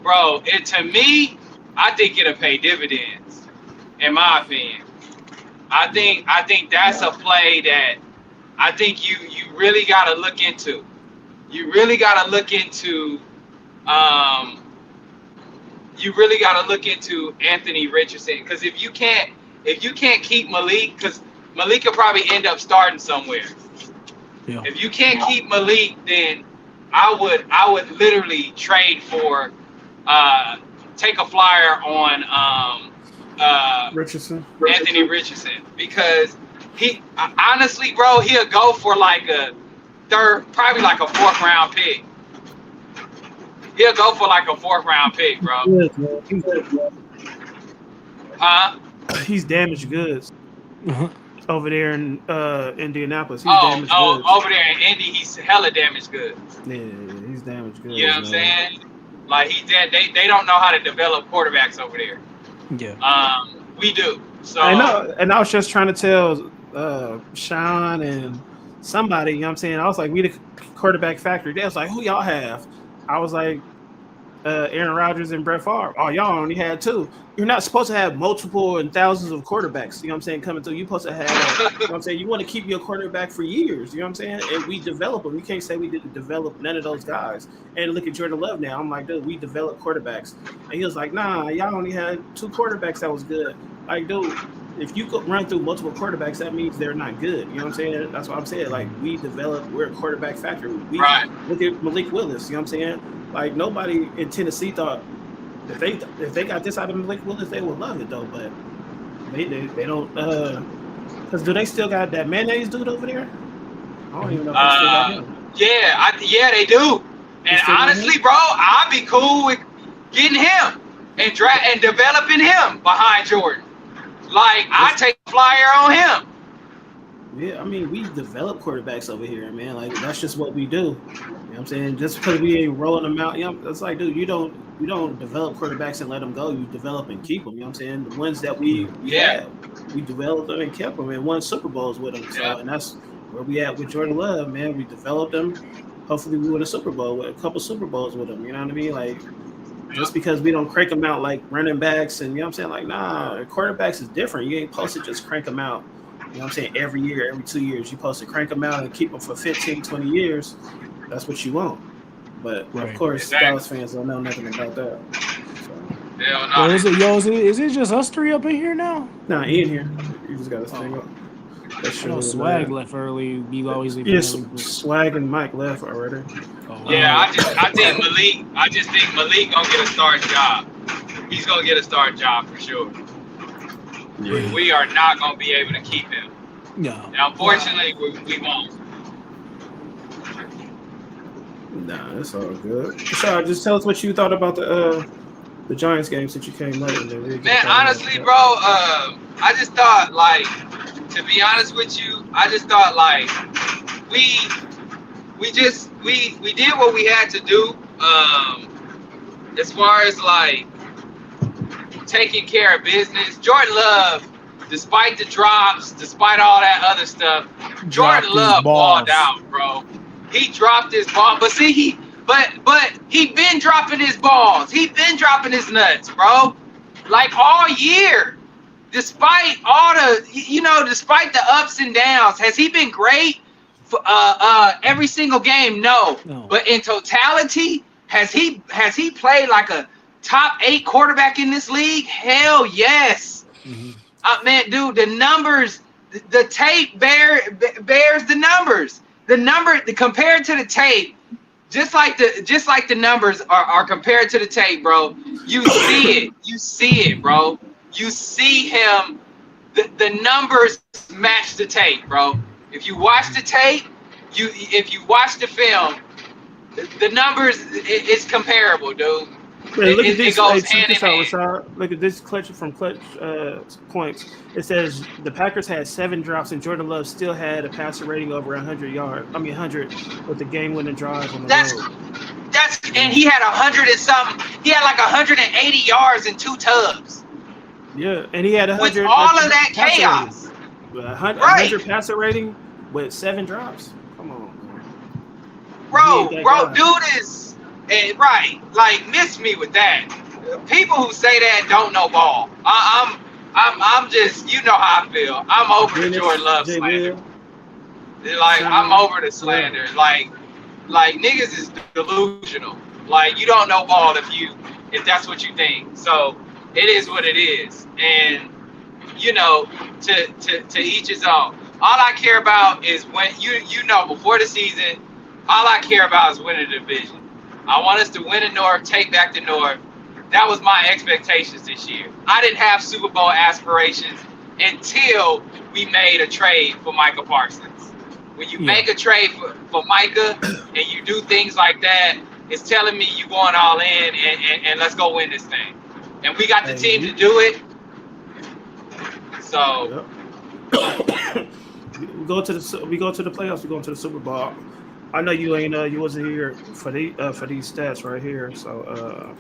to me, I think it'll pay dividends, in my opinion. I think that's a play that I think you really gotta look into. You really gotta look into Anthony Richardson, because if you can't keep Malik, because Malik will probably end up starting somewhere. Yeah. If you can't keep Malik, then I would literally trade for take a flyer on Richardson. Anthony Richardson, because he honestly, bro, he'll go for like a third, probably like a 4th round pick. he'll go for like a 4th round pick, bro. Good, man. Huh? He's damaged goods over there in Indianapolis. He's damaged goods. Over there in Indy, he's hella damaged goods. Yeah, he's damaged goods. You know what I'm saying? Like they don't know how to develop quarterbacks over there. Yeah. We do. So I know, and I was just trying to tell Sean and somebody, you know what I'm saying? I was like, we the quarterback factory. They was like, who y'all have? I was like, Aaron Rodgers and Brett Favre. Oh, y'all only had 2. You're not supposed to have multiple and thousands of quarterbacks, you know what I'm saying, coming through. You're supposed to have, you know what I'm saying, you want to keep your quarterback for years, you know what I'm saying? And we develop them. You can't say we didn't develop none of those guys. And look at Jordan Love now. I'm like, dude, we developed quarterbacks. And he was like, nah, y'all only had 2 quarterbacks that was good. Like, dude, if you could run through multiple quarterbacks, that means they're not good. You know what I'm saying? That's what I'm saying. Like, we're a quarterback factory. right. Look at Malik Willis, you know what I'm saying? Like, nobody in Tennessee thought if they got this out of Malik Willis, they would love it though. But they don't. Because do they still got that mayonnaise dude over there? I don't even know if they still got him. Yeah, they do. And honestly, bro, I'd be cool with getting him and developing him behind Jordan. Like, I take a flyer on him. Yeah, I mean, we develop quarterbacks over here, man. Like, that's just what we do. You know what I'm saying? Just because we ain't rolling them out, you know, it's like, dude, you don't develop quarterbacks and let them go. You develop and keep them. You know what I'm saying? The ones that we had, we developed them and kept them and won Super Bowls with them. So, and that's where we at with Jordan Love, man. We developed them. Hopefully, we win a Super Bowl with a couple Super Bowls with them. You know what I mean? Like, just because we don't crank them out like running backs and, you know what I'm saying? Like, nah, quarterbacks is different. You ain't supposed to just crank them out. You know what I'm saying? Every year, every 2 years, you're supposed to crank them out and keep them for 15, 20 years. That's what you want. But, of course, Dallas fans don't know nothing about that. So. Hell no. Is it just us 3 up in here now? Nah, Ian here. You just got to stay up. I know Swag left early. We always leave. Yeah, Swag and Mike left already. Yeah, I think Malik gonna get a starting job. He's gonna get a starting job for sure. Yeah. We are not gonna be able to keep him. No. And unfortunately, we won't. Nah, it's all good. Rashad, just tell us what you thought about the Giants game since you came late. Man, honestly, bro, I just thought, like, to be honest with you, I just thought, like, we did what we had to do, as far as, like, taking care of business. Jordan Love, despite the drops, despite all that other stuff, Jordan Love balled out, bro. He dropped his ball, but see, he been dropping his balls. He been dropping his nuts, bro. Like, all year. Despite all the, despite the ups and downs, has he been great for every single game? No. But in totality, has he played like a top 8 quarterback in this league? Hell yes. Mm-hmm. Man, dude, the numbers, the tape bears the numbers. The compared to the tape, just like the numbers are compared to the tape, bro. You see it. You see it, bro. You see him. The numbers match the tape, bro. If you watch the tape, if you watch the film, the numbers it's comparable, dude. Man, look at this. It goes hand in hand. Look at this clutch from Clutch Points. It says the Packers had 7 drops and Jordan Love still had a passer rating over 100 with the game-winning drive on the road. And he had 100 and something. He had like 180 yards and 2 tubs. Yeah, and he had 100 with all of that chaos. 100 passer rating with 7 drops. Come on, man. Bro, dude is. Right, like, miss me with that. People who say that don't know ball. I'm just, you know how I feel. I'm over the Jordan Love slander. Like, I'm over the slander. Like niggas is delusional. Like, you don't know ball if that's what you think. So it is what it is. And to each his own. All I care about is when before the season, all I care about is winning the division. I want us to win the North, take back the North. That was my expectations this year. I didn't have Super Bowl aspirations until we made a trade for Micah Parsons. When you make a trade for Micah and you do things like that, is telling me you going all in and let's go win this thing. And we got the team to do it. So we go to the playoffs. We go to the Super Bowl. I know you ain't you wasn't here for these stats right here. So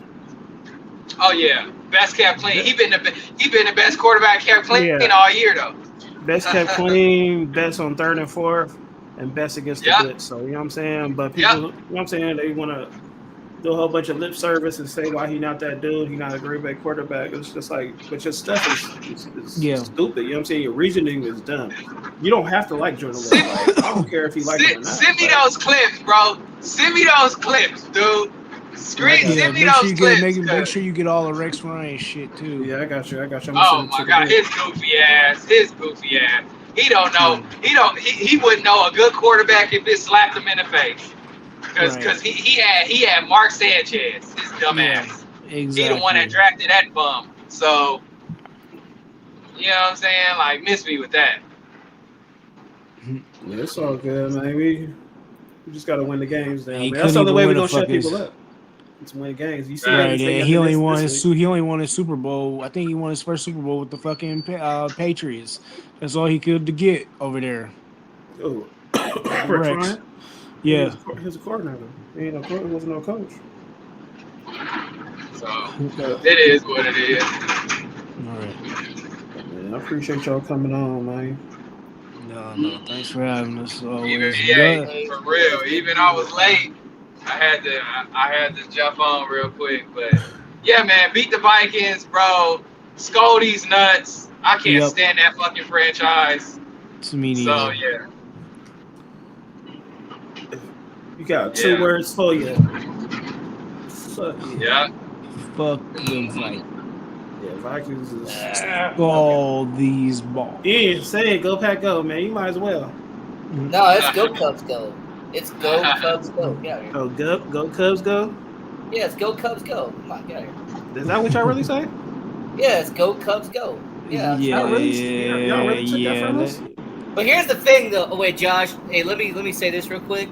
oh yeah, best kept clean. He been the best quarterback kept clean all year though. Best kept clean, best on 3rd and 4th, and best against the blitz. So you know what I'm saying. But people, you know what I'm saying, they want to do a whole bunch of lip service and say why he not that dude. He not a great big quarterback. It's just like, but your stuff is stupid. You know what I'm saying. Your reasoning is dumb. You don't have to like Jordan Love. Like, I don't care if you like him or not. Send me those clips, bro. Send me those clips, dude. Send me those clips. Make sure you get all the Rex Ryan shit too. Yeah, I got you. Oh my god, his goofy ass. He don't know. He wouldn't know a good quarterback if it slapped him in the face. Because he had Mark Sanchez, his dumb ass. Exactly. He the one that drafted that bum. So, you know what I'm saying? Like, miss me with that. Yeah, it's all good, man. We just got to win the games now. That's the only way we're going to shut people up. It's win games. You see he only won his Super Bowl. I think he won his first Super Bowl with the fucking Patriots. That's all he could get over there. Oh, Rex. Yeah. He was a coordinator. He wasn't no coach. So, it is what it is. All right. Man, I appreciate y'all coming on, man. No. Thanks for having us. For real. Even I was late. I had to jump on real quick. But, yeah, man, beat the Vikings, bro. Skull these nuts. I can't stand that fucking franchise. To me neither. So, yeah. You got 2 words for you. Fuck yeah. Fuck the Vikings. Yeah, Vikings is all these balls. Yeah, say it. Go Pack Go, man. You might as well. No, it's Go Cubs Go. It's Go Cubs Go. Get out here. Oh, go Cubs Go? Yeah, it's Go Cubs Go. Come on, get out here. Is that what y'all really say? Yeah, it's Go Cubs Go. Yeah. Y'all really took that from us? But here's the thing, though. Oh, wait, Josh. Hey, let me say this real quick.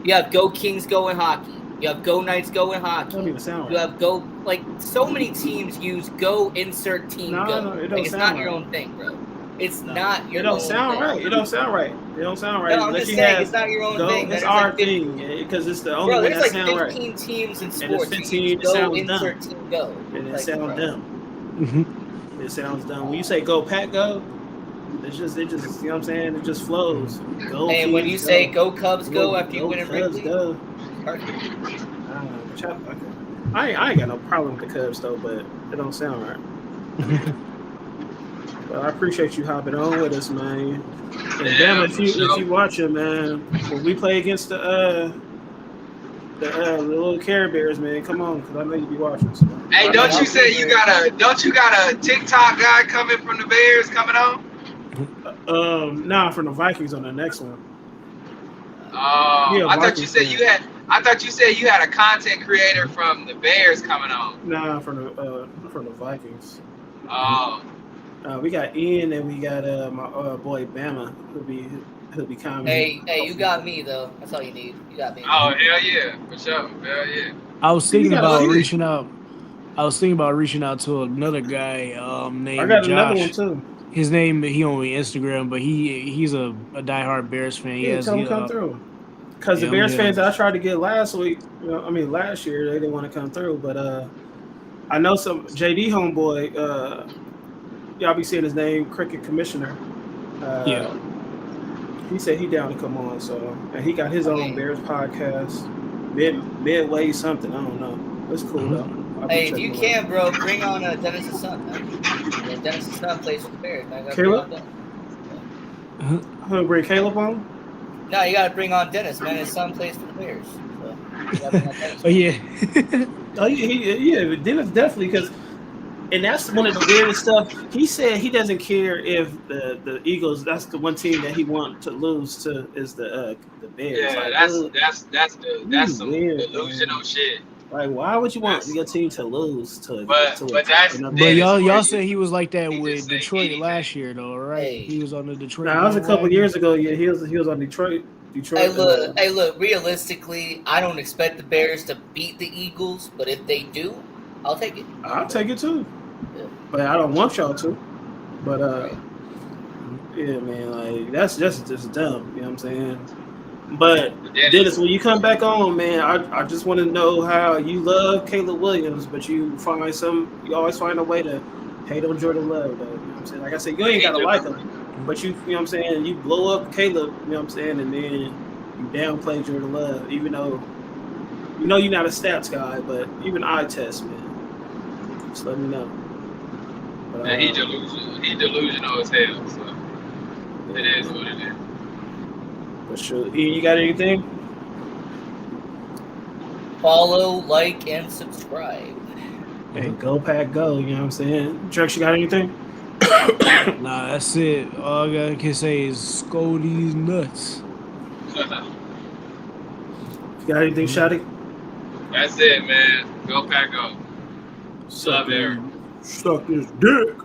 You have Go Kings Go in hockey. You have Go Knights Go in hockey. Don't even sound right. You have Go, like, so many teams use Go insert team Go. No, it don't it's sound not right. your own thing, bro. It's not your own thing. It don't sound right. No, I'm just saying, it's not your own thing. It's our thing, because it's the only one that sounds right. There's like 15 teams in sports. And it's 15, Go sounds insert dumb. team Go. And it sounds dumb. It sounds dumb. When you say Go Pack Go, it just, you know what I'm saying? It just flows. Go. And when you say Go Cubs Go after you win in Wrigley, go. I ain't got no problem with the Cubs though, but it don't sound right. But I appreciate you hopping on with us, man. And damn, if you watch it, man, when we play against the little Care Bears, man, come on, because I know you be watching. So. Hey, don't you say you got a TikTok guy coming from the Bears coming on? Nah, from the Vikings on the next one. I thought you said you had a content creator from the Bears coming on. Nah, from the Vikings. Oh. We got Ian and we got my boy Bama who'll be coming. Hey, you got me though. That's all you need. You got me. Oh hell yeah, for sure. Hell yeah. I was thinking about reaching out. To another guy named I got Josh. another one too. His name, he only Instagram, but he's a diehard Bears fan. Tell him come through. Because the Bears fans I tried to get last week, last year, they didn't want to come through. But I know some JD homeboy, y'all be seeing his name, Cricket Commissioner. He said he down to come on. So, and he got his own Bears podcast, midway something. I don't know. It's cool though. Hey, if you can, bro, bring on Dennis' son. Yeah, Dennis' son plays for the Bears. Man. Caleb? Bring Caleb on? No, you got to bring on Dennis, man. His son plays for the Bears. So, yeah, Dennis definitely, because, and that's one of the weirdest stuff. He said he doesn't care if the Eagles. That's the one team that he wants to lose to is the Bears. Yeah, like, that's some delusional shit. Like, why would you want your team to lose to? But y'all said he was like that with Detroit last year, though, right? He was on the Detroit. Nah, that was a couple years ago. Yeah, he was on Detroit. Detroit. Hey, look. Realistically, I don't expect the Bears to beat the Eagles, but if they do, I'll take it. I'll take it too. Yeah. But I don't want y'all to. But Right. yeah, man, like that's just dumb. You know what I'm saying? But Dennis. Dennis, when you come back on, man, I just want to know how you love Caleb Williams, but you always find a way to hate on Jordan Love, though. You know what I'm saying? Like I said, you ain't gotta like him, but you know what I'm saying? You blow up Caleb, you know what I'm saying, and then you downplay Jordan Love, even though you know you're not a stats guy, but even eye test, man. Just let me know. But, And he delusional as hell, so it is what it is. For sure. You got anything? Follow, like, and subscribe. Hey, go Pack, go! You know what I'm saying? Drex, you got anything? Nah, that's it. All I can say is scold these nuts. You got anything, Shotty? That's it, man. Go Pack, go. Love Eric. Suck this dick.